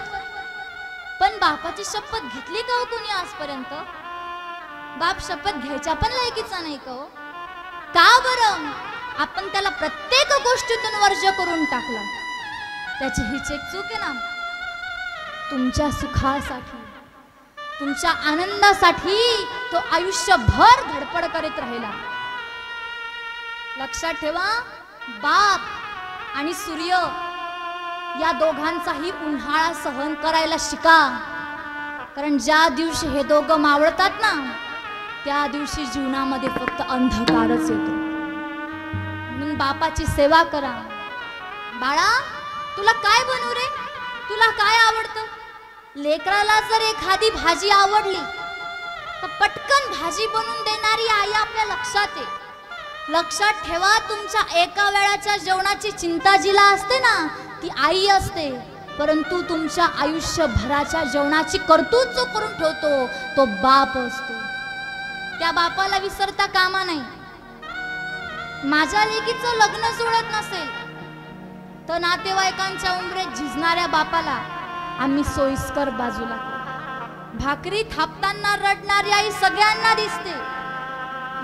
पण बापाची शपथ घेतली का हो कोणी आजपर्यंत? बाप शपथ घ्यायच्या पण लायकीचा नाही का हो? का बरं? आपण त्याला प्रत्येक गोष्टीतून वर्ज करून टाकला. त्याची हीच एक चूक आहे ना. तुमच्या सुखासाठी, तुमच्या आनंदासाठी तो आयुष्यभर धडपड करीत राहिला. लक्षात ठेवा, बाप आणि सूर्य या दोघांचाही उन्हाळा सहन करायला शिका. कारण ज्या दिवशी हे दोघं मावळतात ना त्या दिवशी जीवनामध्ये फक्त अंधकारच येतो. म्हणून बापाची सेवा करा. बाळा, तुला काय बनवू रे? तुला काय आवडतं? लेकराला जर एखादी भाजी आवडली तर पटकन भाजी बनवून देणारी आई आपल्या लक्षात आहे. लक्षात ठेवा, तुमच्या एका वेळाच्या जेवणाची चिंता जिला असते ना ती आई असते. परंतु तुमच्या आयुष्यभराच्या जेवणाची कर्तूत जो करून ठेवतो तो बाप असतो. त्या बापाला विसरता कामा नाही. माझ्या लेकीचं लग्न जुळत नसेल तर नातेवाईकांच्या उंबरेत झिजणाऱ्या बापाला आम्ही सोयीस्कर बाजूला. भाकरी थापताना रडणारी आई सगळ्यांना दिसते,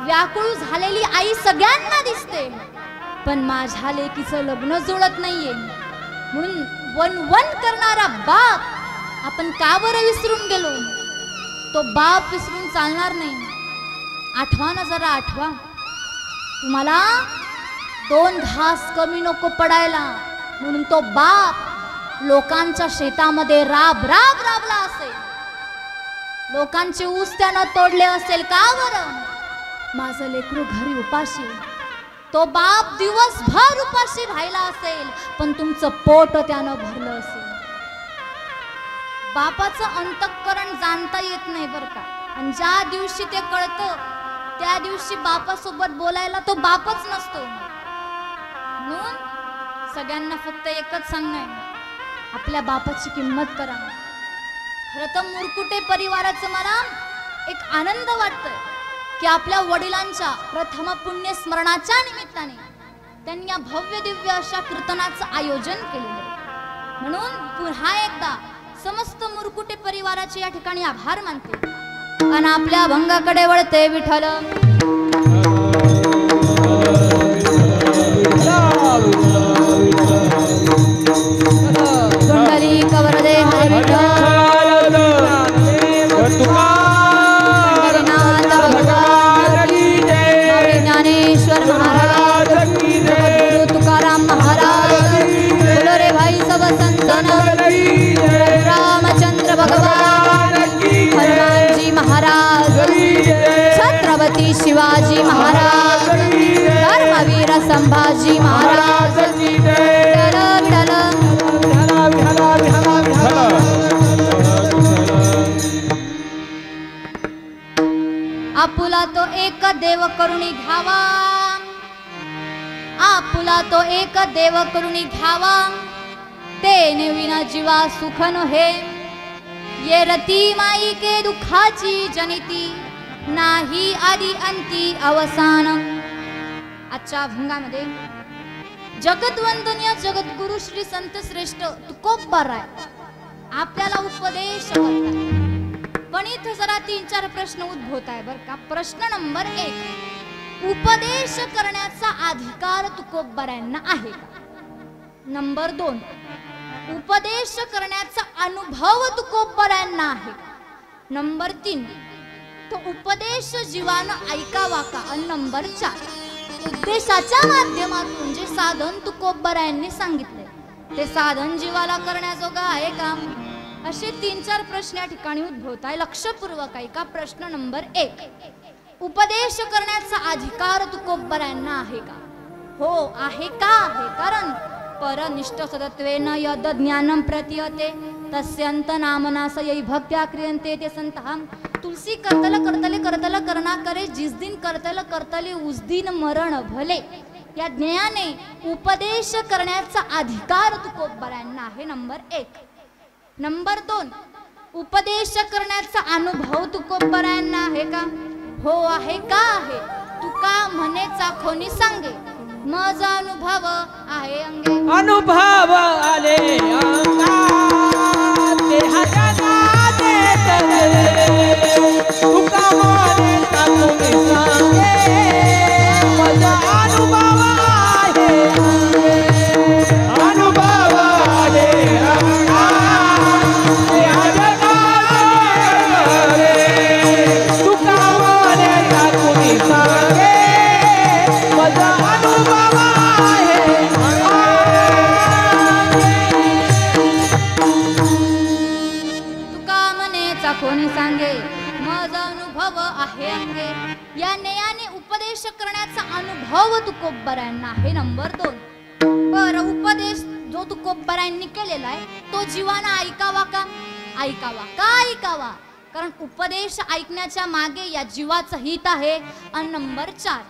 व्याकुळ झालेली आई सगळ्यांना दिसते. पण माझ्या लेकीचं लग्न जुळत नाहीये म्हणून वन करणारा बाप आपण का बरं विसरून गेलो? तो बाप विसरून चालणार नाही. आठवा ना जरा, आठवा. तुम्हाला 2 घास कमी नको पडायला म्हणून तो बाप लोकांच्या शेतामध्ये राबला असेल, लोकांचे ऊस त्यानं तोडले असेल. का बरं? माझं लेकरू घरी उपाशी. तो बाप दिवसभर उपाशी राहिला असेल पण तुमचं पोट त्यानं भरलं असेल. बापाचं अंतःकरण जाणता येत नाही बरं का. आणि ज्या दिवशी ते कळतं त्या दिवशी बापासोबत बोलायला तो बापच नसतो. म्हणून सगळ्यांना फक्त एकच सांगणं आहे, आपल्या बापाची किंमत करा. खरं तर मुरकुटे परिवाराचं मला एक आनंद वाटतोय की आपल्या वडिलांच्या प्रथम पुण्य स्मरणाच्या निमित्ताने त्यांनी या भव्य दिव्य अशा कीर्तनाचं आयोजन केलेलं. म्हणून पुन्हा एकदा समस्त मुरकुटे परिवाराचे या ठिकाणी आभार मानते आणि आपल्या भंगाकडे वळते. विठ्ठल विठ्ठल की जय, रामचंद्र भगवान की जय, हनुमान जी महाराज की जय, छत्रपती शिवाजी महाराज की जय, धर्मवीर संभाजी महाराज की जय. विठ्ठल आपुला तो एक देव करुणी घ्यावा, आपुला तो एक देव करुणी घ्यावा, तेने विना जीवा सुख नोहे. ये रती माई के दुःखाची जनिती, नाही आदी अंती अवसान. आजच्या अभंगामध्ये जगद्वंदनीय जगद्गुरु श्री संत श्रेष्ठ तुकोबाराय आपल्याला उपदेश करतात. पण इथे जरा 3-4 प्रश्न उद्भवत आहे बर का. प्रश्न नंबर 1, उपदेश करण्याचा अधिकार तुकोबारायांना आहे का? नंबर 2, उपदेश करण्याचा अनुभव तुकोबारायांना आहे का? नंबर 3, तो उपदेश जीवानं ऐकावा का? आणि नंबर 4, उपदेशाच्या माध्यमातून जे साधन तुकोबारायांनी सांगितले ते साधन जीवाला करण्याजोगा आहे का? असे 3-4 प्रश्न या ठिकाणी उद्भवत आहे. लक्षपूर्वक ऐका. प्रश्न नंबर 1, उपदेश करण्याचा अधिकार तुकोबारायांना आहे का? हो आहे का? आहे. कारण परनिष्ठ सदत्वेन यद ज्ञानम प्रतीयते तस्यंत नामनासयै भक्त्या क्रियन्ते ते संतः. तुलसी करतल करतले करतल करना करे, जिस दिन करतल करतले उस दिन मरण भले. या ज्ञाने उपदेश करण्याचा अधिकार तुकोबारायांना आहे. नंबर 1. नंबर 2, उपदेश करण्याचा अनुभव तुकोबारायांना आहे का? हो आहे का? आहे. तुका म्हणेचा कोणी सांगे, माझा अनुभव आहे अंगे. अनुभव आले अंगात, देहा जगात येतले, तुका म्हणेचा कोणी सांगे, माझा अनुभव आहे अंगे. अनुभव आले अंगात, देहा जगात येतले, तुका म्हणेचा कोणी सांगे, माझा अनुभव आहे तुका म्हणेचा कोणी सांगे, माझा अनुभव आहे अंगे. या नेयाने उपदेश करण्याचा अनुभव तुकोबारायांना आहे. नंबर 2, बरं उपदेश जो तुकोबारायांनी केलेला आहे तो जीवानं ऐकावा का? ऐकावा का? ऐकावा. कारण उपदेश ऐकण्याच्या मागे या जीवाचं हित आहे. आणि नंबर 4,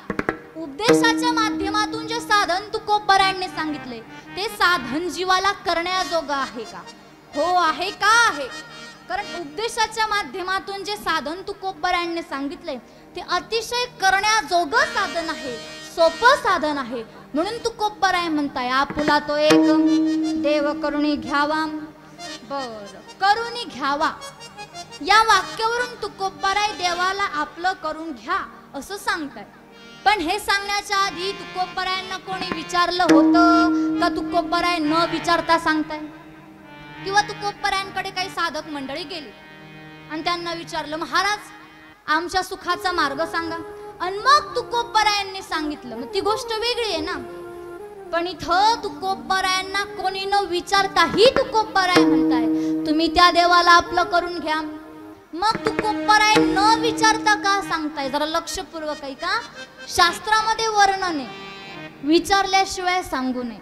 उपदेशाच्या माध्यमातून जे साधन तुकोबारायांनी सांगितले ते साधन जीवाला करण्याजोगं आहे का? हो आहे का? आहे. कारण उपदेशाच्या माध्यमातून जे साधन तुकोबारायांनी सांगितले ते अतिशय करण्याजोगं साधन आहे, सोपं साधन आहे. म्हणून तुकोबाराय म्हणताय आपुला तो एक देव करुणी घ्यावा. बर, करुणी घ्यावा या वाक्यावरून तुकोबाराय देवाला आपलं करून घ्या असं सांगताय. पण हे सांगण्याच्या आधी तुकोबारायांना कोणी विचारलं होतं का? तुकोबाराय न विचारता सांगताय. किंवा तुकोबारायांकडे काही साधक मंडळी गेली आणि त्यांना विचारलं, महाराज आमच्या सुखाचा मार्ग सांगा. आणि मग तुकोबारायांनी सांगितलं, मग ती गोष्ट वेगळी आहे ना. पण इथं तुकोबारायांना कोणी न विचारताही तुकोबाराय म्हणताय तुम्ही त्या देवाला आपलं करून घ्या. मग तुकोबाराय न विचारता का सांगताय? जरा लक्षपूर्वक ऐका. शास्त्रामध्ये वर्णन आहे, विचारल्याशिवाय सांगू नये.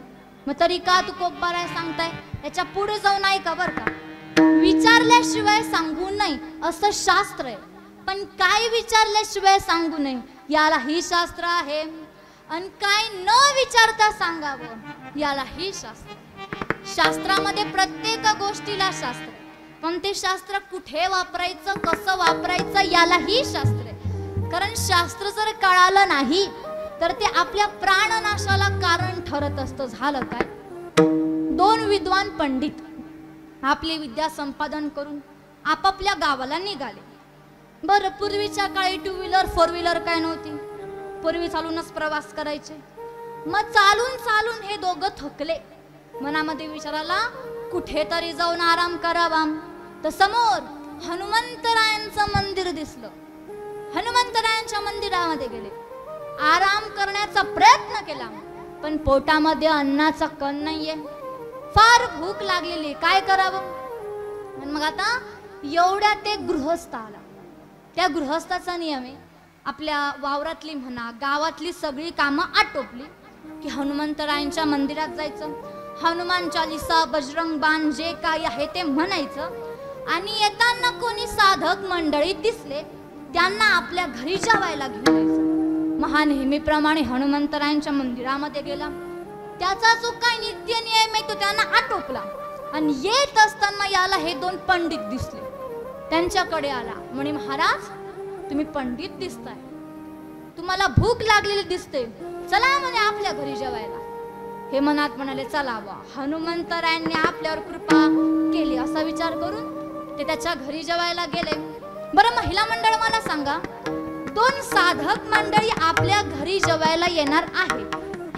मग तरी का तुकोबाराय सांगताय? याच्या पुढे जाऊन ऐका बर का. विचारल्याशिवाय सांगू नये असं शास्त्र आहे. पण काय विचारल्याशिवाय सांगू नये याला ही शास्त्र आहे. आणि काय न विचारता सांगावं याला ही शास्त्र. शास्त्रामध्ये प्रत्येक गोष्टीला शास्त्र, पण ते शास्त्र कुठे वापरायचं, कसं वापरायचं याला ही शास्त्र आहे. कारण शास्त्र जर कळालं नाही तर ते आपल्या प्राणनाशाला कारण ठरत असतं. झालं काय? 2 विद्वान पंडित आपली विद्या संपादन करून आपापल्या गावाला निघाले. बरं, पूर्वीच्या काळी 2 व्हीलर 4 व्हीलर काय नव्हती. पूर्वी चालूनच प्रवास करायचे. मग चालून चालून हे दोघं थकले. मनामध्ये विचाराला कुठेतरी जाऊन आराम करावा. तर समोर हनुमंतरायांचं मंदिर दिसलं. हनुमंतरायांच्या मंदिरामध्ये गेले. आराम करण्याचा प्रयत्न केला, पण पोटामध्ये अन्नाचा कण नाहीये. फार भूक लागलेली, काय करावं. आणि मग आता एवढ्या ते गृहस्थ आला. त्या गृहस्थाचा नियम आहे, आपल्या वावरातली म्हणा गावातली सगळी कामं आटोपली की हनुमंतरायांच्या मंदिरात जायचं, हनुमान चालीसा बजरंग बाण जे काही आहे ते म्हणायचं. आणि येताना कोणी साधक मंडळी दिसले त्यांना आपल्या घरी जेवायला घेऊन यायचं. महा नेहमीप्रमाणे हनुमंतरायांच्या मंदिरामध्ये गेला. त्याचा जो काही नित्य नियम आहे तो त्यांना आटोपला. आणि येत असताना याला हे दोन पंडित दिसले. त्यांच्याकडे आला, म्हणे महाराज तुम्ही पंडित दिसताय, तुम्हाला भूक लागलेली दिसते, चला म्हणे आपल्या घरी जेवायला. हे मनात म्हणाले चला बा, हनुमंतरायांनी आपल्यावर कृपा केली असा विचार करून ते त्याच्या घरी जेवायला गेले. बरं महिला मंडळ मला सांगा, दोन साधक मंडळी आपल्या घरी जेवायला येणार आहे,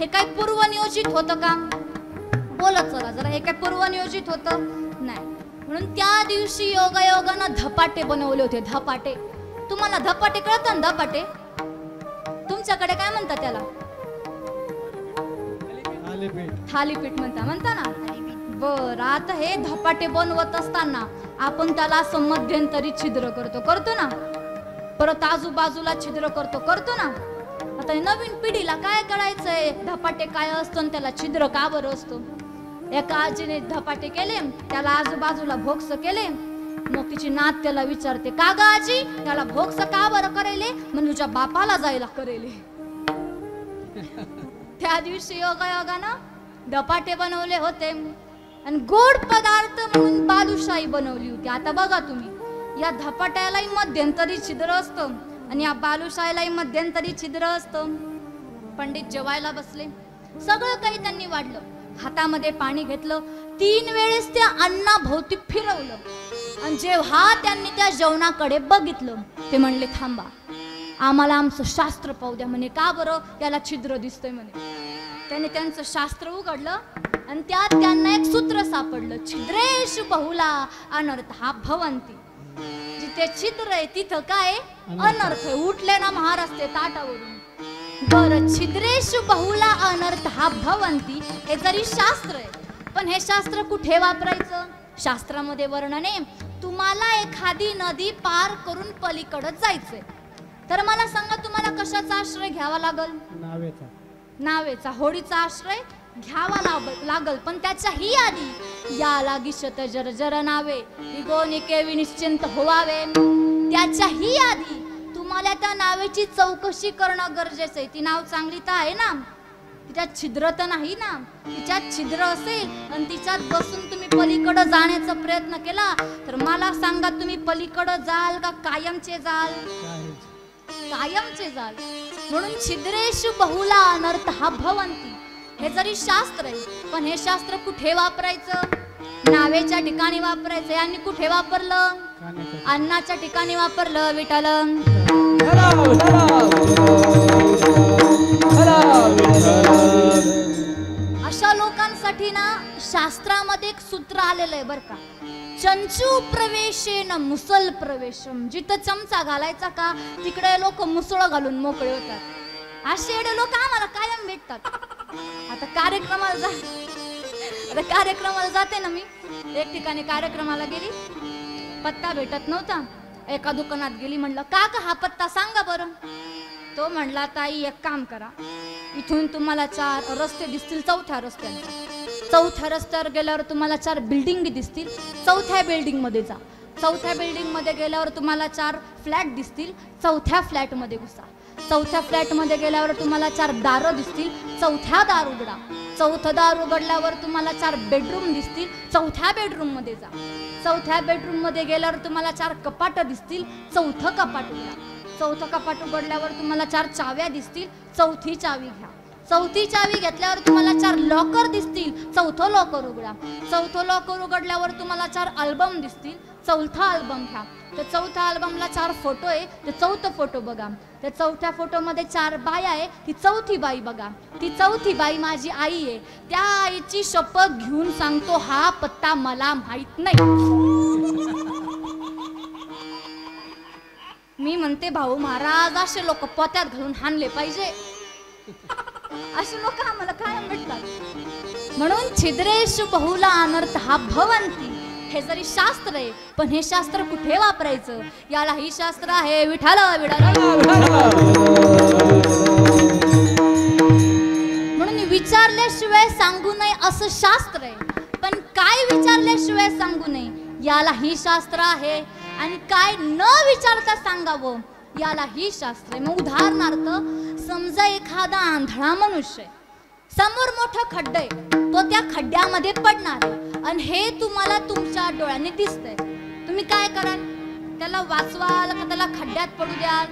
हे काय पूर्वनियोजित होतं का? बोलत चला जरा, हे काय पूर्वनियोजित होतं नाही. म्हणून त्या दिवशी योगायोगानं धपाटे बनवले होते. धपाटे, तुम्हाला धपाटे कळतात ना? धपाटे तुमच्याकडे काय म्हणतात त्याला? थालीपीठ म्हणता ना. बर, आता हे धपाटे बनवत असताना आपण त्याला असं मध्यंतरी छिद्र करतो ना, परत आजूबाजूला छिद्र करतो ना. आता नवीन पिढीला काय कळायचंय धपाटे काय असतं, त्याला छिद्र का बरं असतं. एका आजीने धपाटे केले, त्याला आजूबाजूला भोक्स केले. मग तिची नात त्याला विचारते, का ग आजी त्याला भोक्स का बरं करेले? म्हणजे तुझ्या बापाला जायला करेले. त्या दिवशी योगायोगानं धपाटे बनवले होते. आणि गोड पदार्थ म्हणून बालुशाही बनवली होती. आता बघा तुम्ही, या धपाट्यालाही मध्यंतरी छिद्र असतं आणि या बालुशाहीलाही मध्यंतरी छिद्र असतं. पंडित जेवायला बसले, सगळं काही त्यांनी वाढलं, हातामध्ये पाणी घेतलं, 3 वेळेस त्या अन्नाभोवती फिरवलं. आणि जेव्हा त्यांनी त्या जेवणाकडे बघितलं ते म्हणले थांबा, आम्हाला आमचं शास्त्र पाहू द्या. म्हणे का बरं? याला छिद्र दिसतंय म्हणे. त्याने त्यांचं शास्त्र उघडलं आणि त्यात त्यांना एक सूत्र सापडलं, छिद्रेषु बहुला अनर्था भवन्ति. जिथे छिद्र आहे तिथं काय अनर्थ. उठले ना महाराज ते ताटावरून. बरं, छिद्रेषु बहुला अनर्था भवन्ति हे जरी शास्त्र आहे, पण हे शास्त्र कुठे वापरायचं? शास्त्रामध्ये वर्णन आहे, तुम्हाला एखादी नदी पार करून पलीकडे जायचंय, तर मला सांगा तुम्हाला कशाचा आश्रय घ्यावा लागल? नावेचा, होडीचा आश्रय घ्यावा लागल. पण त्याच्याही आधी या लागिशत जर नावे निगोनिके विनिश्चिंत होवावे. त्याच्याही आधी तुम्हाला त्या नावेची चौकशी करणं गरजेचं आहे. ती नाव चांगली तर आहे ना, तिच्यात छिद्र तर नाही ना? तिच्यात छिद्र असेल आणि तिच्यात बसून तुम्ही पलीकडे जाण्याचा प्रयत्न केला तर मला सांगा, तुम्ही पलीकडे जाल का कायमचे जाल? कायमचे जाल. म्हणून छिद्रेषु बहुला अनर्था भवन्ति हे जरी शास्त्र आहे, पण हे शास्त्र कुठे वापरायचं? नावेच्या ठिकाणी वापरायचं. आणि कुठे वापरलं? अन्नाच्या ठिकाणी वापरलं. विठ्ठल अशा लोकांसाठी ना शास्त्रामध्ये एक सूत्र आलेलं आहे बरं का, चंचू प्रवेशेन मुसल प्रवेशम. जिथं चमचा घालायचा का तिकडे लोक मुसळ घालून मोकळे होतात. असे एवढे लोक आम्हाला कायम भेटतात. आता कार्यक्रमाला जाते ना मी, एक ठिकाणी कार्यक्रमाला गेली, पत्ता भेटत नव्हता. एका दुकानात गेली, म्हणलं का हा पत्ता सांगा बरं. तो म्हणला ताई एक काम करा, इथून तुम्हाला 4 रस्ते दिसतील, चौथ्या रस्त्यावर गेल्यावर तुम्हाला 4 बिल्डिंग दिसतील, चौथ्या बिल्डिंग मध्ये जा. चौथ्या बिल्डिंग मध्ये गेल्यावर तुम्हाला 4 फ्लॅट दिसतील, चौथ्या फ्लॅट मध्ये घुसा. चौथ्या फ्लॅट मध्ये गेल्यावर तुम्हाला 4 दारं दिसतील, चौथ्या दार उघडा. चौथं दार उघडल्यावर तुम्हाला 4 बेडरूम दिसतील, चौथ्या बेडरूम मध्ये जा. चौथ्या बेडरूम मध्ये गेल्यावर तुम्हाला 4 कपाट दिसतील, चौथं कपाट उघडा. चौथं कपाट उघडल्यावर तुम्हाला 4 चाव्या दिसतील, चौथी चावी घ्या. चौथी चावी घेतल्यावर तुम्हाला 4 लॉकर दिसतील, चौथं लॉकर उघडा. चौथं लॉकर उघडल्यावर तुम्हाला 4 अल्बम दिसतील, चौथा अल्बम घ्या. त्या चौथ्या अल्बमला 4 फोटो आहे, ते चौथं फोटो बघा. त्या चौथ्या फोटोमध्ये 4 बाया आहे, ती चौथी बाई बघा. ती चौथी बाई माझी आई आहे. त्या आईची शपथ घेऊन सांगतो, हा पत्ता मला माहित नाही. मी म्हणते भाऊ महाराज, असे लोक पोत्यात घालून हाणले पाहिजे. असे लोक आम्हाला काय भेटतात. म्हणून छिद्रेषु बहुला अनर्थ हा भवंती हे जरी शास्त्र आहे, पण हे शास्त्र कुठे वापरायचं याला ही शास्त्र आहे. विठाल म्हणून विचारल्याशिवाय सांगू नये असं शास्त्र आहे, पण काय विचारल्याशिवाय सांगू नये याला ही शास्त्र आहे. आणि काय न विचारता सांगावं याला ही शास्त्र आहे. मग उदाहरणार्थ समजा एखादा आंधळा मनुष्य समोर मोठं खड्डं आहे, तो त्या खड्ड्यामध्ये पडणार आहे आणि हे तुम्हाला तुमच्या डोळ्याने दिसतंय. तुम्ही काय कराल? त्याला वाचवाल का त्याला खड्ड्यात पडू द्याल?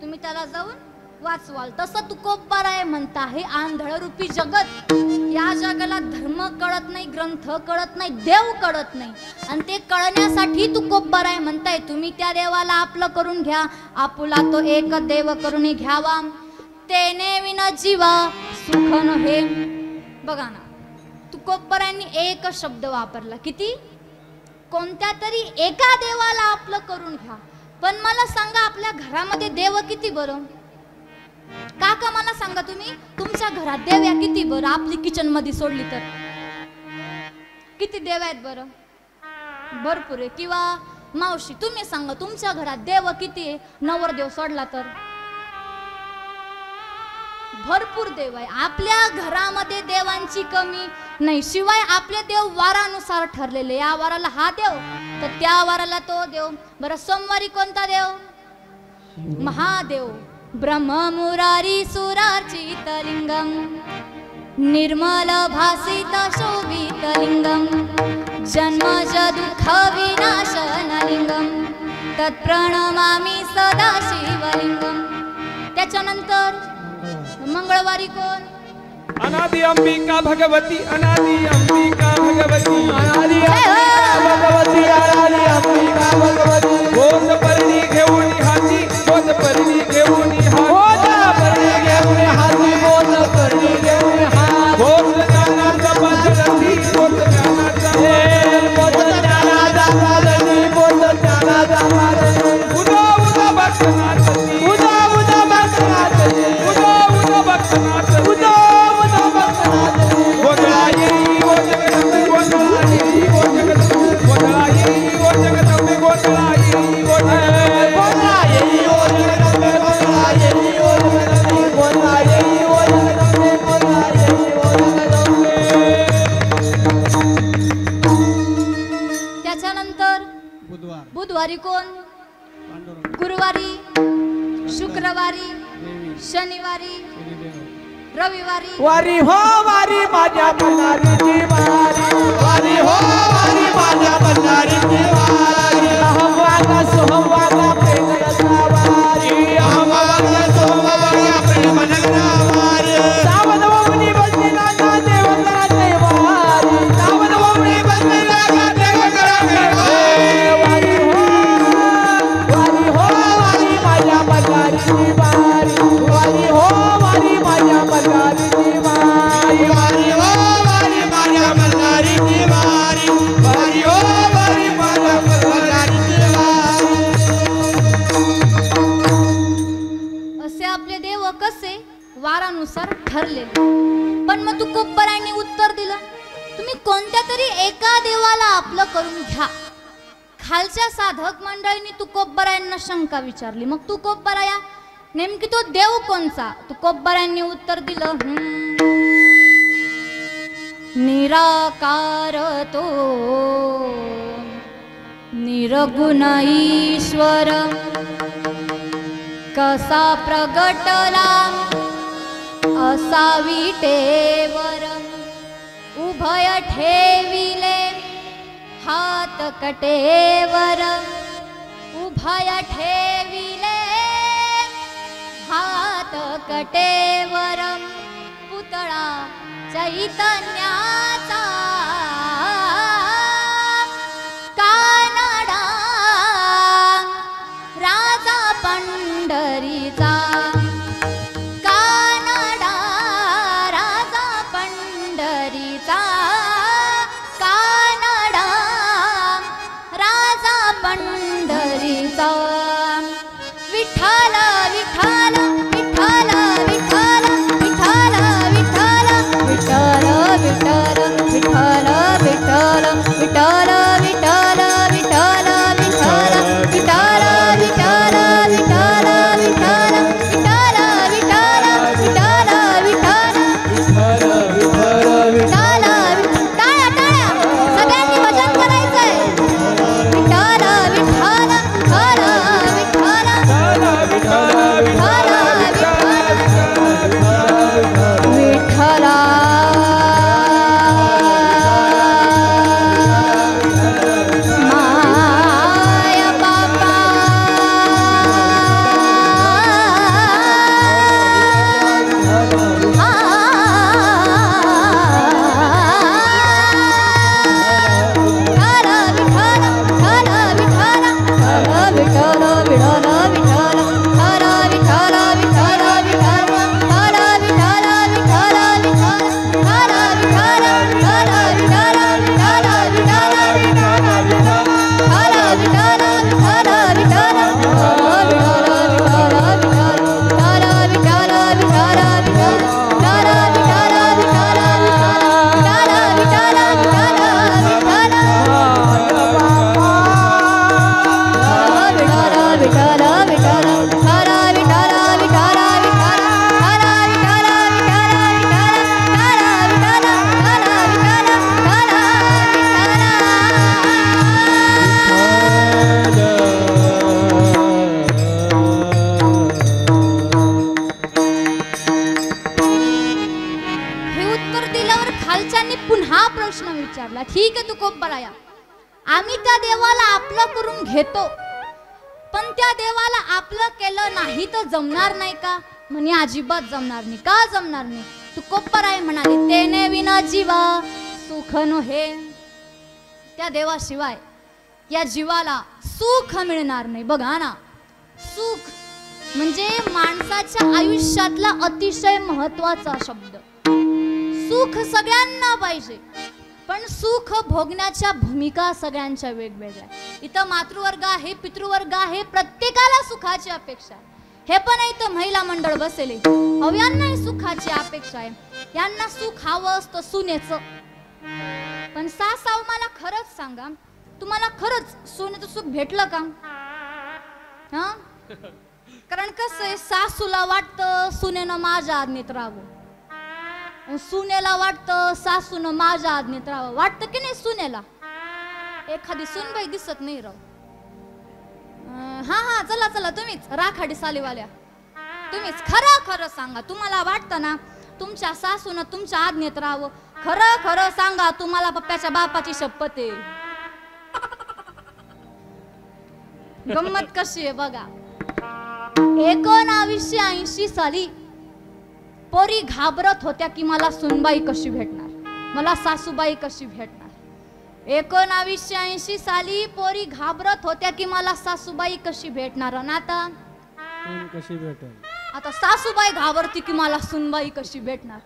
तुम्ही त्याला जाऊन वाचवाल. तसं तुकोबाराय म्हणता हे आंधळ रूपी जगत, या जगाला धर्म कळत नाही, ग्रंथ कळत नाही, देव कळत नाही, आणि ते कळण्यासाठी तुकोबाराय म्हणताय तुम्ही त्या देवाला आपलं करून घ्या. आपुला तो एक देव करून घ्यावा, तेने विना जीवा सुख नहे. बघा ना, तुकोबारायांनी एक शब्द वापरला. किती? कोणत्या तरी एका देवाला आपलं करून घ्या. पण मला सांगा, आपल्या घरामध्ये देव किती बरं? काका मला सांगा, तुम्ही तुमच्या घरात देव या किती बरं? आपली किचन मध्ये सोडली तर किती देव आहेत बरं? भरपूर आहे. किंवा मावशी तुम्ही सांगा, तुमच्या घरात देव किती आहे? नवरदेव सोडला तर भरपूर देव आहे. आपल्या घरामध्ये देवांची कमी नाही. शिवाय आपले देव वारानुसार ठरलेले. या वाराला हा देव तर त्या वाराला तो देव. बरं, सोमवारी कोणता देव? महादेव. ब्रह्म मुरारी सुरार्चित लिंगम निर्मल भासित शोभित लिंगम जन्मज दुःख विनाशन लिंगम तत्प्रणमामि सदा शिवलिंगम. त्याच्यानंतर मंगळवारी कोण? अनादि अंबिका भगवती, अनादि अंबिका भगवती, अनादि अंबिका भगवती, अनादि अंबिका भगवती. गोद परणी घेऊन हाती, गोद परणी घेऊन हाती, गोद परणी घेऊन हाती, गोद परणी घेऊन हाती. गोद ज्ञानाचा पालरती, गोद ज्ञानाचा गोद ज्ञानाचा पालरती, गोद ज्ञानाचा पालरती. उदा उदा भक्तनाथी, उदा उदा भक्तनाथी, उदा उदा भक्तनाथी, उदा त्याच्यानंतर बुधवारी कोण? गुरुवारी, शुक्रवारी, शनिवारी, रविवारी. वारी हो वारी माझ्या बल्लारीची वारी, वारी हो वारी माझ्या बल्लारीची वारी. अहम वागा सोहम वागा प्रेम रत्ना वारी, अहम वागा सोहम वागा प्रेम रत्ना वारी. सावन वमनी बसलेला का देव कराते वारी, सावन वमनी बसलेला का देव कराते वारी. वारी हो वारी माझ्या बल्लारीची वारी, वारी हो वारी माझ्या बल्लारीची वारी, वारी हो वारी माझ्या बल्लारीची वारी, वारी हो वारी माझ्या बल्लारीची वारी. असे आपले देव कसे? वारानुसार ठरलेले. पण मग तुकोबारायांनी उत्तर दिलं, तुम्ही कोणत्या तरी एका देवाला आपलं करून घ्या. खालच्या साधक मंडळींनी तुकोबारायांना शंका विचारली. मग तुकोबाराया नेमकी तो देव कोणचा? तुकोबारायांनी उत्तर दिलं, निराकार तो निरगुण ईश्वर कसा प्रगटला असा विटेवर उभय ठेविले हात कटेवर उभय ठेविले हात कटेवर पुतळा चैतन्याचा कानडा राजा पंढरीचा कानडा राजा पंढरीचा कानडा राजा पंढरीचा विठ्ठल विठ्ठल विठ्ठल विठ्ठल विठ्ठल विठ्ठल विठ्ठल आम्ही त्या देवाला आपलं करून घेतो, पण त्या देवाला आपलं केलं नाही तर जमणार नाही का? म्हणे अजिबात जमणार नाही. का जमणार नाही? तुकोबराय म्हणाले, तेने विना जीवा सुख नोहे. त्या देवाशिवाय या जीवाला सुख मिळणार नाही. बघा ना, सुख म्हणजे माणसाच्या आयुष्यातला अतिशय महत्वाचा शब्द. सुख सगळ्यांना पाहिजे, पण सुख भोगण्याच्या भूमिका सगळ्यांच्या वेगवेगळ्या. इथं मातृवर्ग आहे, पितृवर्ग आहे, प्रत्येकाला सुखाची अपेक्षा आहे. हे पण इथं महिला मंडळ बसले, यांनाही सुखाची अपेक्षा आहे. यांना सुख हवं असतं सुनेचं. पण सासाव मला खरंच सांगा, तुम्हाला खरंच सुनेचं सुख भेटलं का? हा, कारण कसं आहे, सासूला वाटतं सुनेनं माझ्या आज्ञेत राहावं, सुनेला वाटतं सासून माझ्या आज्ञेत राहावं. वाटतं की नाही सुनेला? एखादी सुनबाई दिसत नाही राव. हा हा, चला चला, तुम्हीच राखाडी सालीवाल्या, तुम्हीच खरं खरं सांगा. तुम्हाला वाटतं ना तुमच्या सासून तुमच्या आज्ञेत राहावं? खरं खरं सांगा, तुम्हाला पप्प्याच्या बापाची शपथ आहे. गंमत कशी आहे बघा. 1980 साली पोरी घाबरत होत्या की मला सुनबाई कशी भेटणार, मला सासूबाई कशी भेटणार. 1980 साली पोरी घाबरत होत्या की मला सासूबाई कशी भेटणार. आणि आता कशी भेटेल? आता सासूबाई घाबरती की मला सुनबाई कशी भेटणार.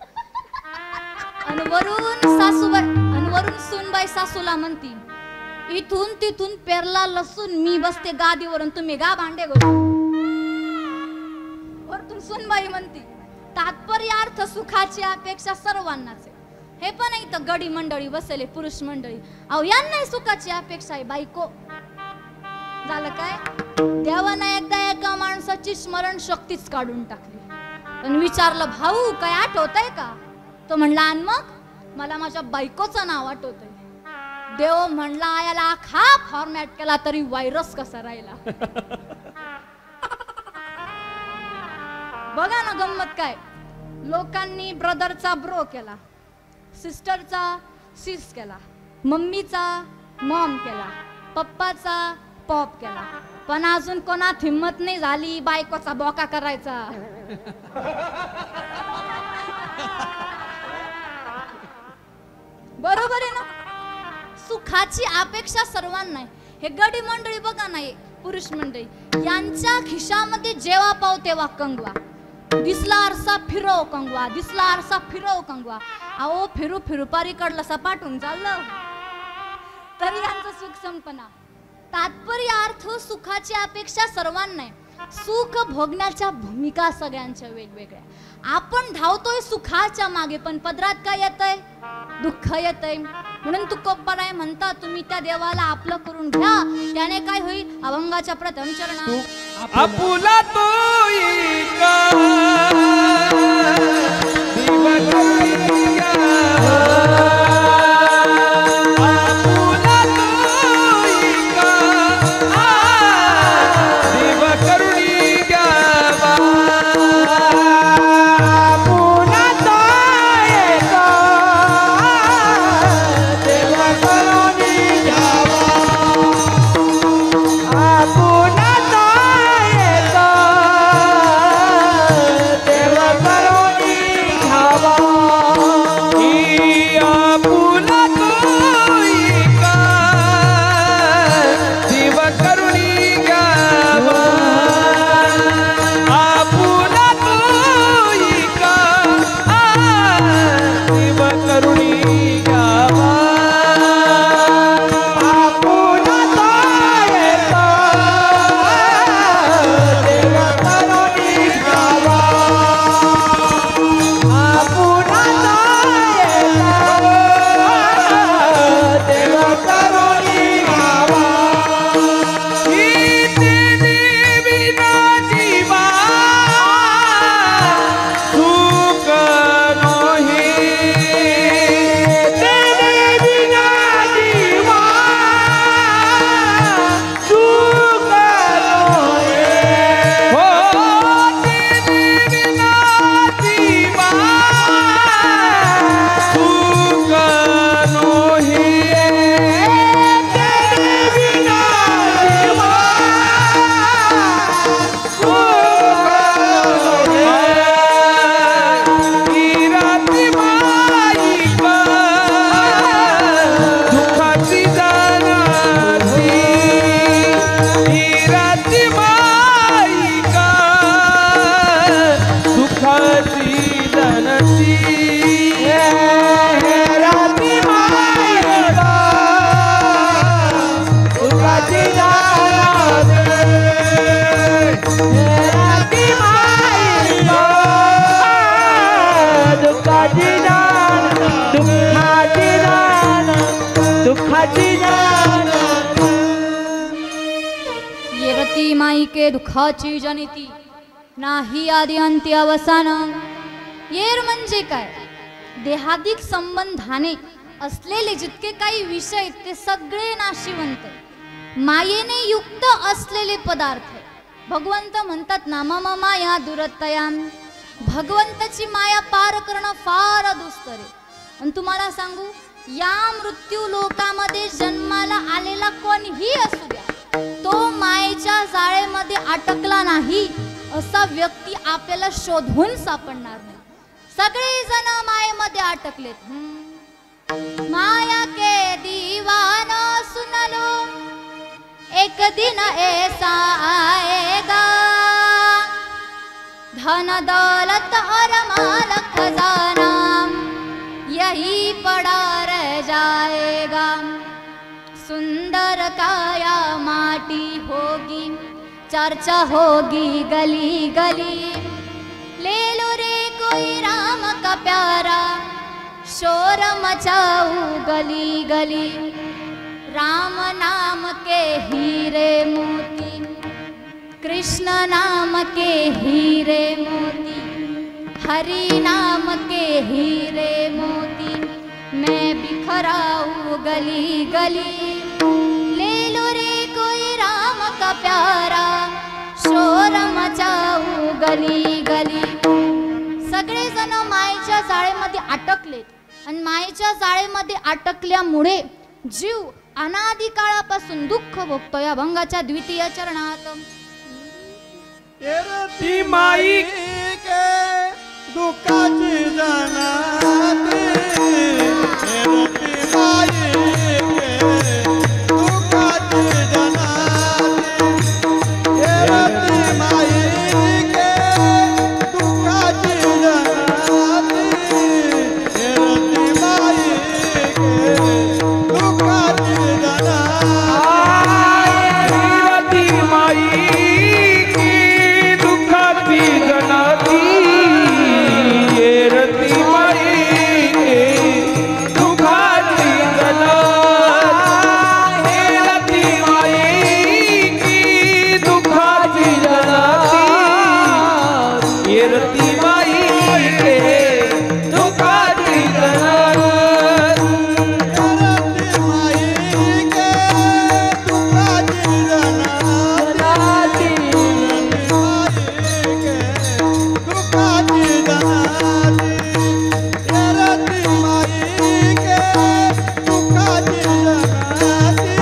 आणि वरून सुनबाई सासूला म्हणती, इथून तिथून पेरला लसून मी बसते गादीवरून, तुम्ही गा भांडे घालून. वरतून सुनबाई म्हणती. तात्पर्य अर्थ सुखाची अपेक्षा सर्वांनाच आहे. हे पण इथं गडी मंडळी बसले, पुरुष मंडळी, अहो यांनाही सुखाची अपेक्षा आहे. बायको झालं काय, देवानं एकदा एका माणसाची स्मरण शक्तीच काढून टाकली. आणि विचारलं, भाऊ काय आठवतंय का? तो म्हणला, आणि मग मला माझ्या बायकोचं नाव आठवतंय. देव म्हणला, याला आखा फॉर्मॅट केला तरी व्हायरस कसा राहिला. बघा ना गंमत काय. लोकांनी ब्रदरचा ब्रो केला, सिस्टरचा सिस केला, मम्मीचा मॉम केला, पप्पाचा पॉप केला, पण अजून कोणात हिम्मत नाही झाली बायकोचा बोका करायचा. बरोबर आहे ना. सुखाची अपेक्षा सर्वांना आहे. हे गडी मंडळी बघा नाही, पुरुष मंडळी, यांच्या खिशामध्ये जेव्हा पाव तेव्हा कंगवा. दिसला आरसा फिरव कंगवा, दिसला आरसा फिरव कंगवा. अहो फिरू फिरू पारीकडलं सपाटून चाललं तरी यांचं सुख संपना. तात्पर्य अर्थ सुखाची अपेक्षा सर्वांना आहे. सुख भोगण्याच्या भूमिका सगळ्यांच्या वेगवेगळ्या. आपण धावतोय सुखाच्या मागे, पण पदरात काय येतंय? दुःख येतंय. म्हणून तुकोबराय म्हणतात, तुम्ही त्या देवाला आपलं करून घ्या, त्याने काय होईल? अभंगाच्या प्रथम चरणात आपुला तोई का दुःखाची जाणती येरती माईके दुःखाची जनिती नाही आदि अंती अवसान. येर म्हणजे काय? देहादिक संबंधाने असलेले जितके काही विषय ते सगळे नाशिवंत. मायेने युक्त असलेले पदार्थ भगवंत म्हणतात ना मम माया दुरतया. भगवंताची माया पार करणं फार दुस्तर आहे. आणि तुम्हाला सांगू, या मृत्यू लोकामध्ये जन्माला आलेला कोणीही असू द्या, तो मायेच्या जाळेमध्ये अटकला नाही असा व्यक्ती आपल्याला शोधून सापडणार नाही. सगळे जण मायेमध्ये अटकलेत. माया के दीवाना सुन लो, एक दिन ऐसा आएगा, धन दौलत और माल खजाना यही पड़ा रह जाएगा. सुंदर काया माटी होगी, चर्चा होगी गली गली. ले लो रे कोई राम का प्यारा, शोर मचाऊ गली गली. राम नाम के हीरे मोती, कृष्ण नाम के हीरे मोती, हरि नाम के हीरे मोती मैं बिखराऊ गली गली. ले लो रे कोई राम का प्यारा, शोर मचाऊ गली गली. सगळे जण मायेच्या जाळेमध्ये अटकलेत आणि मायेच्या जाळेमध्ये अटकल्यामुळे जीव अनादि काळापासून दुःख भोगतो. या भंगाच्या द्वितीय चरणात येरती माई के दुःखाची जाणती. येरती माई के दुःखाची जाणती. येरती माई के दुःखाची जाणती. येरती माई के दुःखाची जाणती. येरती माई की दुःखाची जाणती. येरती माई के दुःखाची जाणती. येरती माई की दुःखाची जाणती. येरती माई के दुःखाची जाणती. येरती माई के दुःखाची जाणती. दुःखाची जाणती. येरती माई के दुःखाची जाणती. येरती माई के दुःखाची जाणती.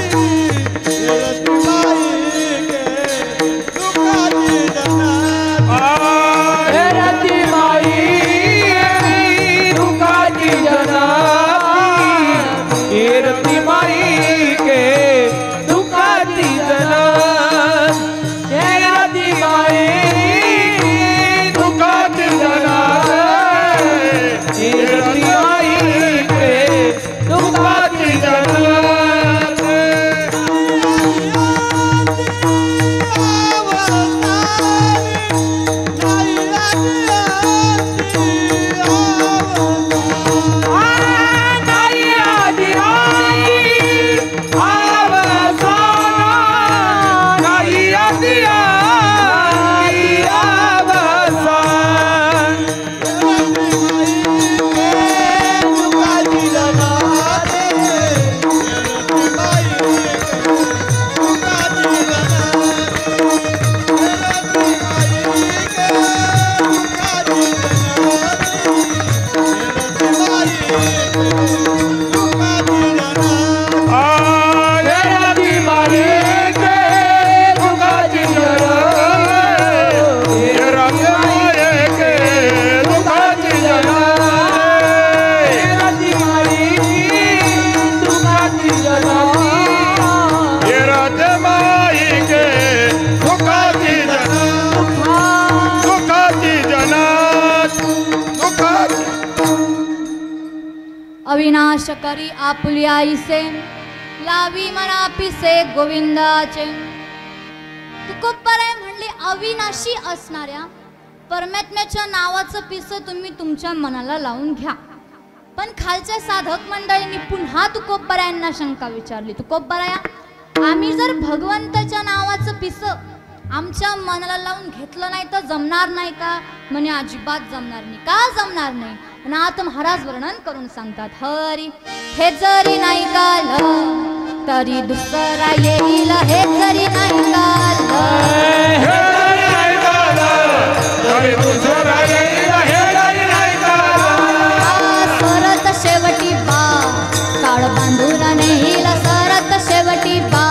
येरती माई दुःखाची जाणती. येरती माई के दुःखाची जाणती. येरती माई दुःखाची जाणती. येरती माई के दुःखाची जाणती. नाही आदि अवसान. नाही आदि अवसान. दुःखाची जाणती. अविनाश करी आपुल्या आईसे, लावी मना पिसे गोविंदाचे. तुकोबराय म्हणले अविनाशी असणाऱ्या परमात्म्याच्या नावाचं पिसं तुम्ही तुमच्या मनाला लावून घ्या. पण खालच्या साधक मंडळींनी पुन्हा तुकोबरायांना शंका विचारली. तुकोबराया, आम्ही जर भगवंताच्या नावाचं पिस आमच्या मनाला लावून घेतलं नाही तर जमणार नाही का? म्हणे अजिबात जमणार नाही. का जमणार नाही? नाथ महाराज वर्णन करून सांगतात. हरी हे जरी नाही काल तरी दुसरा येईल. हे जरी नाही काल सरत शेवटी बा काळ बांधून नेईल. सरत शेवटी बा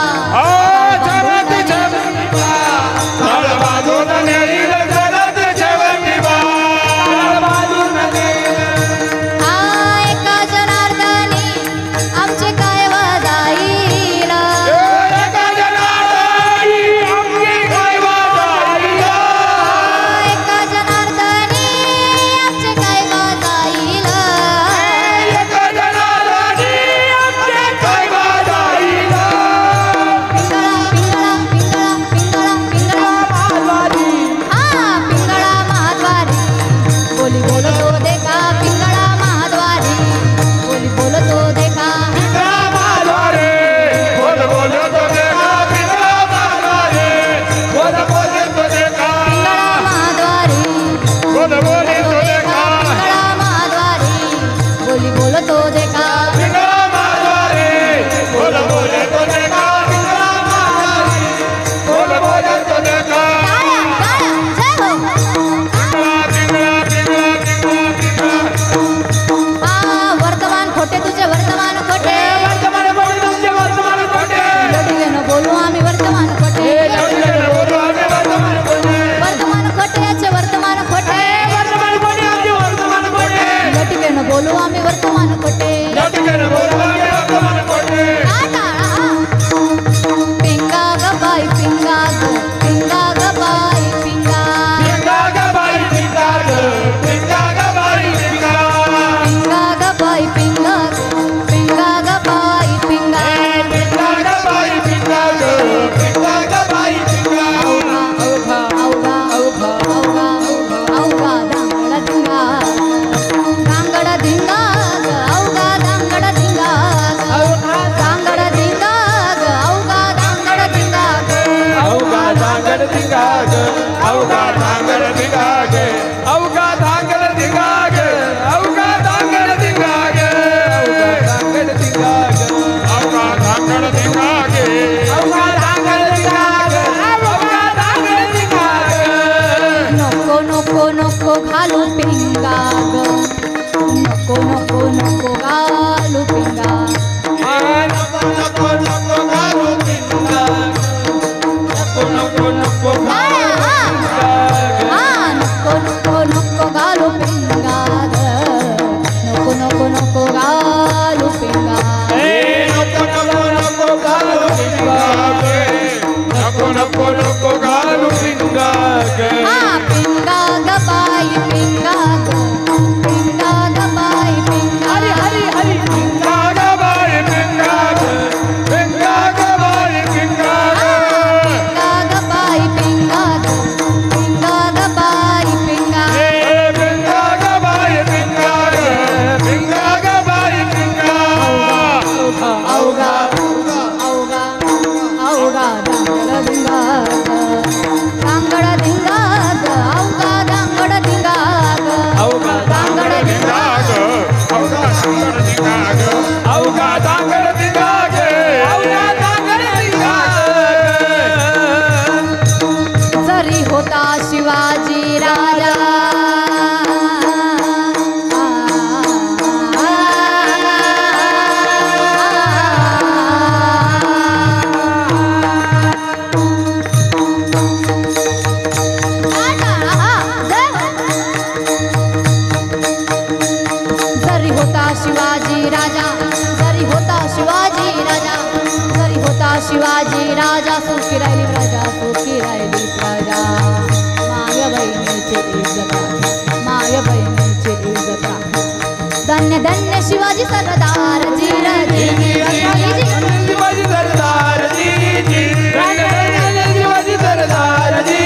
शिवाजी राजा सुखी राहिली प्रजा सुखी राहिली प्रजा माय बहिणीची इज्जत माय बहिणीची इज्जत धन्य धन्य शिवाजी सरदार जी शिवाजी सरदार जी शिवाजी सरदार जी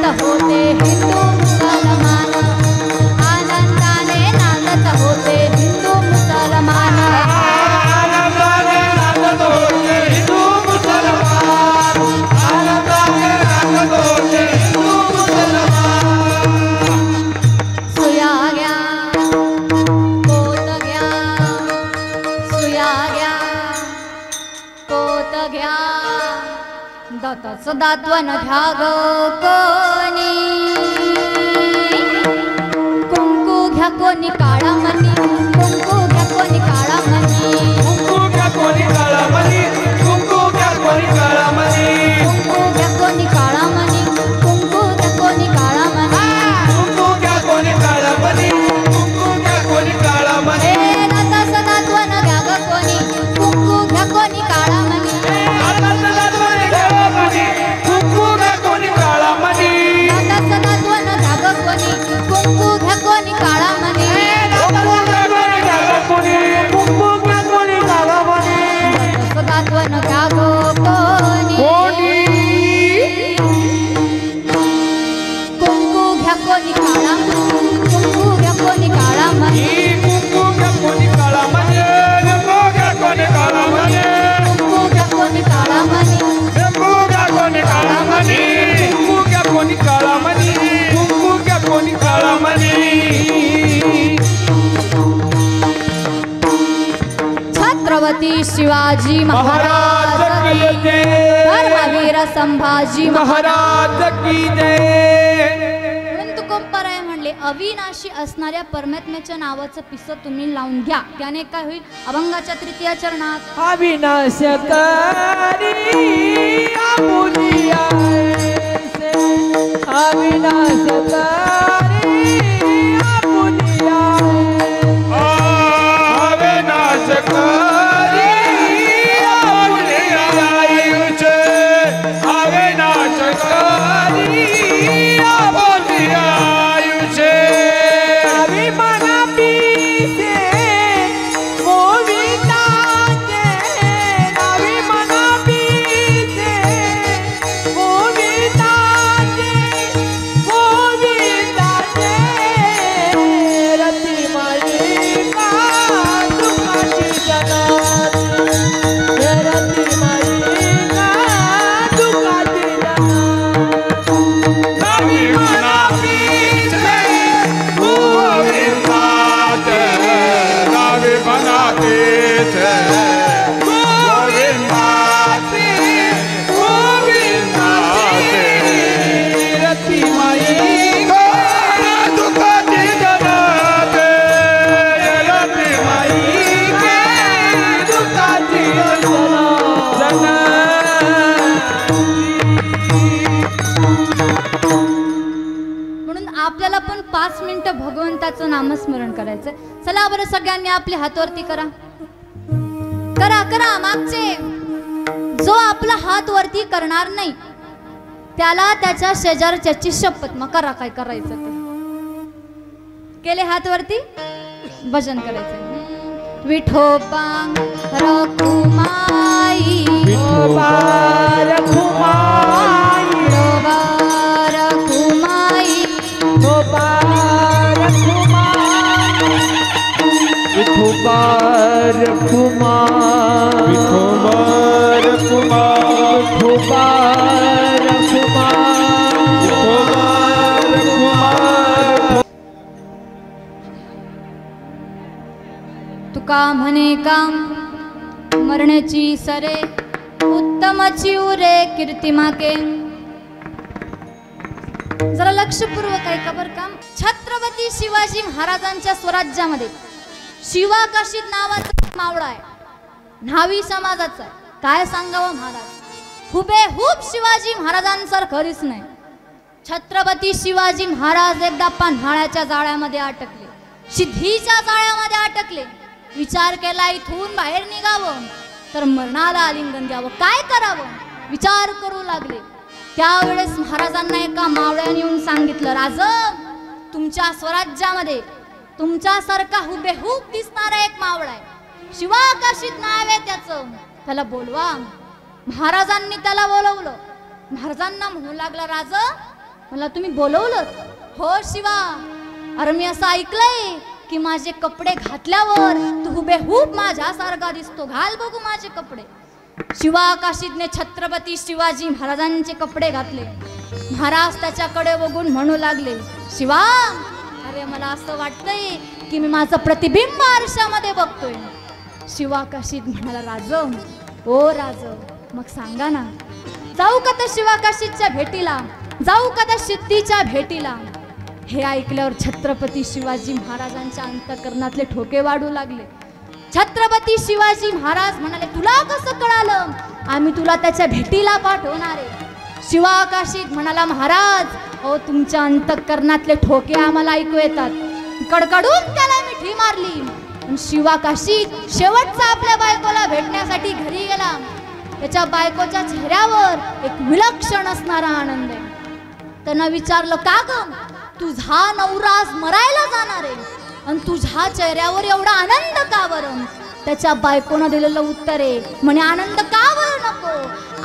नांदत होते हिंदू मुसलमान आनंदाने नांदत होते हिंदू मुसलमान आनंदाने नांदत होते हिंदू मुसलमान आनंदाने नांदत होते हिंदू मुसलमान सुया गया पोत गया सुया गया पोत घ्या दाताच दातवन घ्या ग कोणी कुंकू घ्या कोणी काळा मनी कुंकू घ्या कोणी काळा मनी कुंकू घ्या कोणी काळा मनी कुंकू घ्या कोणी काळा मनी कुंकू घ्या कोणी काळा मनी कुंकू घ्या कोणी काळा मनी कुंकू घ्या कोणी काळा मनी कुंकू घ्या कोणी काळा मनी दाताच दातवन घ्या ग कोणी कुंकू घ्या कोणी काळा मनी कुंकू घ्या कोणी काळा मनी दाताच दातवन घ्या ग कोणी कुंकू घ्या कोणी काळा मनी कुंकू घ्या कोणी काळा मनी कुंकू घ्या कोणी काळा मनी दातवन घ्या ग कोणी कुंकू घ्या कोणी काळा मनी कुंकू घ्या कोणी काळा मनी कुंकू घ्या कोणी काळा मनी कुंकू घ्या कोणी काळा मनी कुंकू घ्या कोणी काळा मनी कुंकू घ्या कोणी काळा मनी कुंकू घ्या कोणी काळा मनी कुंकू घ्या कोणी काळा मनी छत्रपती शिवाजी महाराज की जय धर्मवीर संभाजी महाराज की जय म्हणून तुकोबराय म्हणले अविनाशी असणाऱ्या परमात्म्याच्या नावाचं पिसं तुम्ही लावून घ्या त्याने काय होईल अभंगाच्या तृतीय चरणात अविनाशकारी आपुलिया से अविनाशकारी आपुलिया अविनाशकारी आपुलिया आयुचे अविनाशकारी आपुलिया आयुचे अभिमाना पीते गोविंदाचे अभिमाना पीते गोविंदाचे गोविंदाचे रती मालिका दुखाची जनात रती मालिका दुखाची जनात अभिमाना पीते गोविंदाचे अभिमानाचे गोविंदाचे गोविंदाचे रती मालिका दुखाची जनात रती मालिका दुखाची म्हणून आपल्याला पण 5 मिनिटं भगवंताचं नामस्मरण करायचं. चला बरं सगळ्यांनी आपले हात वरती करा करा करा. मागचे जो आपला हात वरती करणार नाही त्याला त्याच्या शेजारच्याची शपथ. मग करा काय करायचं ते. केले हात वरती भजन करायचं. विठोबा रखुमाई विठोबा रखुमाई विठोबा रखुमाई विठोबा रखुमाई विठोबा रखुमाई विठोबा रखुमाई विठोबा रखुमाई तुका म्हणे काम मरण्याची सरे उत्तमाची उरे कीर्ती माके. जरा लक्षपूर्वक ऐका बरं काम. छत्रपती शिवाजी महाराजांच्या स्वराज्यामध्ये शिवाकाशीत नावाचा मावळा आहे. न्हावी समाजाचा आहे. काय सांगावं महाराज, हुबेहूब शिवाजी महाराजांसारखं खरीच नाही. छत्रपती शिवाजी महाराज एकदा पन्हाळ्याच्या जाळ्यामध्ये अटकले, सिद्धीच्या जाळ्यामध्ये अटकले. विचार केला इथून बाहेर निघावं तर मरणाला आलिंगन द्यावं, काय करावं विचार करू लागले. त्यावेळेस महाराजांना एका मावळ्याने येऊन सांगितलं, राज तुमच्या स्वराज्यामध्ये तुमच्यासारखा हुबेहूब दिसणारा एक मावळा आहे, शिवाकाशीत नाव आहे त्याचं, त्याला बोलवा. महाराजांनी त्याला बोलवलं. महाराजांना म्हणू लागला, राज मला तुम्ही बोलवलं? हो शिवा, अरे मी असं ऐकलंय की माझे कपडे घातल्यावर तू हुबेहूब माझ्यासारखा दिसतो. घाल बघू माझे कपडे. शिवा काशीदने छत्रपती शिवाजी महाराजांचे कपडे घातले. महाराज त्याच्याकडे बघून म्हणू लागले, शिवा, अरे मला असं वाटतंय की मी माझं प्रतिबिंब आरशामध्ये बघतोय. शिवा काशीद म्हणाला, राज, ओ राज, मग सांगा ना, जाऊ का त्या शिवा काशीदच्या भेटीला, जाऊ का त्या सिद्धीच्या भेटीला? हे ऐकल्यावर छत्रपती शिवाजी महाराजांच्या अंतःकरणातले ठोके वाढू लागले. छत्रपती शिवाजी महाराज म्हणाले, तुला कसं कळालं? आम्ही तुला त्याच्या भेटीला पाठवणार आहे. शिवा काशीद म्हणाला, महाराज, अहो तुमच्या अंतःकरणातले ठोके आम्हाला ऐकू येतात. कडकडून त्याला मिठी मारली. शिवा काशीद शेवटचा आपल्या बायकोला भेटण्यासाठी घरी गेला. त्याच्या बायकोच्या चेहऱ्यावर एक विलक्षण असणारा आनंद आहे. त्यानं विचारलं, का ग, तुझा नवरा आज मरायला जाणार आहे आणि तुझ्या चेहऱ्यावर एवढा आनंद का बरं? त्याच्या बायकोनं दिलेलं उत्तर आहे, म्हणे, आनंद का बरं नको?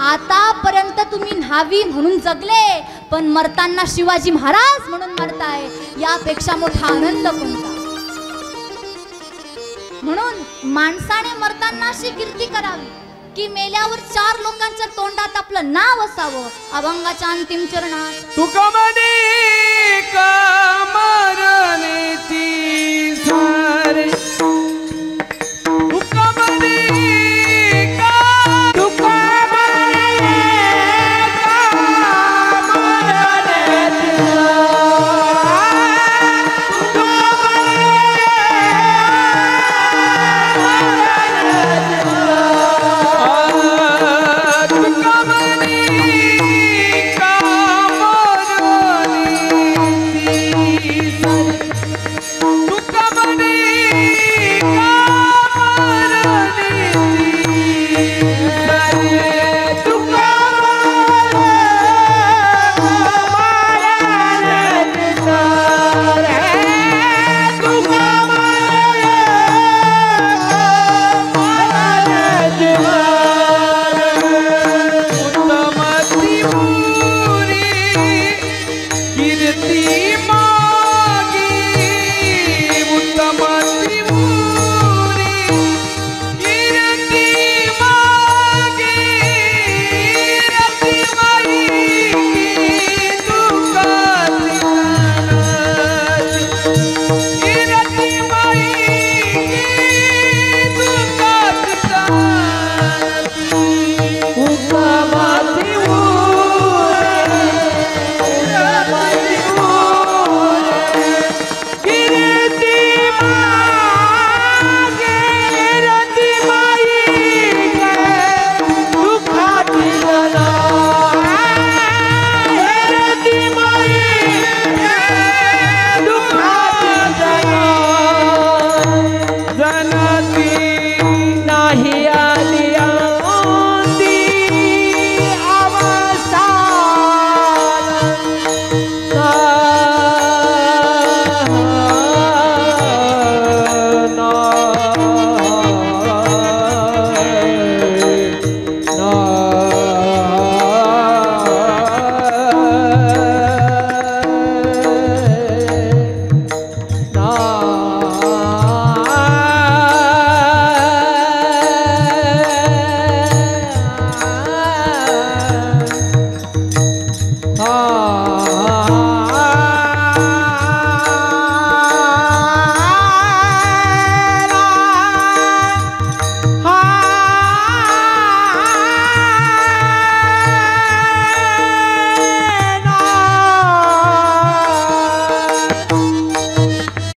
आतापर्यंत तुम्ही न्हावी म्हणून जगले, पण मरताना शिवाजी महाराज म्हणून मरताय, यापेक्षा मोठा आनंद कोणता? म्हणून माणसाने मरताना अशी कीर्ती करावी की मेल्यावर 4 लोकांच्या तोंडात आपलं नाव असावं. अभंगाच्या अंतिम चरणात तुका म्हणे का मरणेची सारे, तुका म्हणे का, तुका म्हणे का मरणेची हा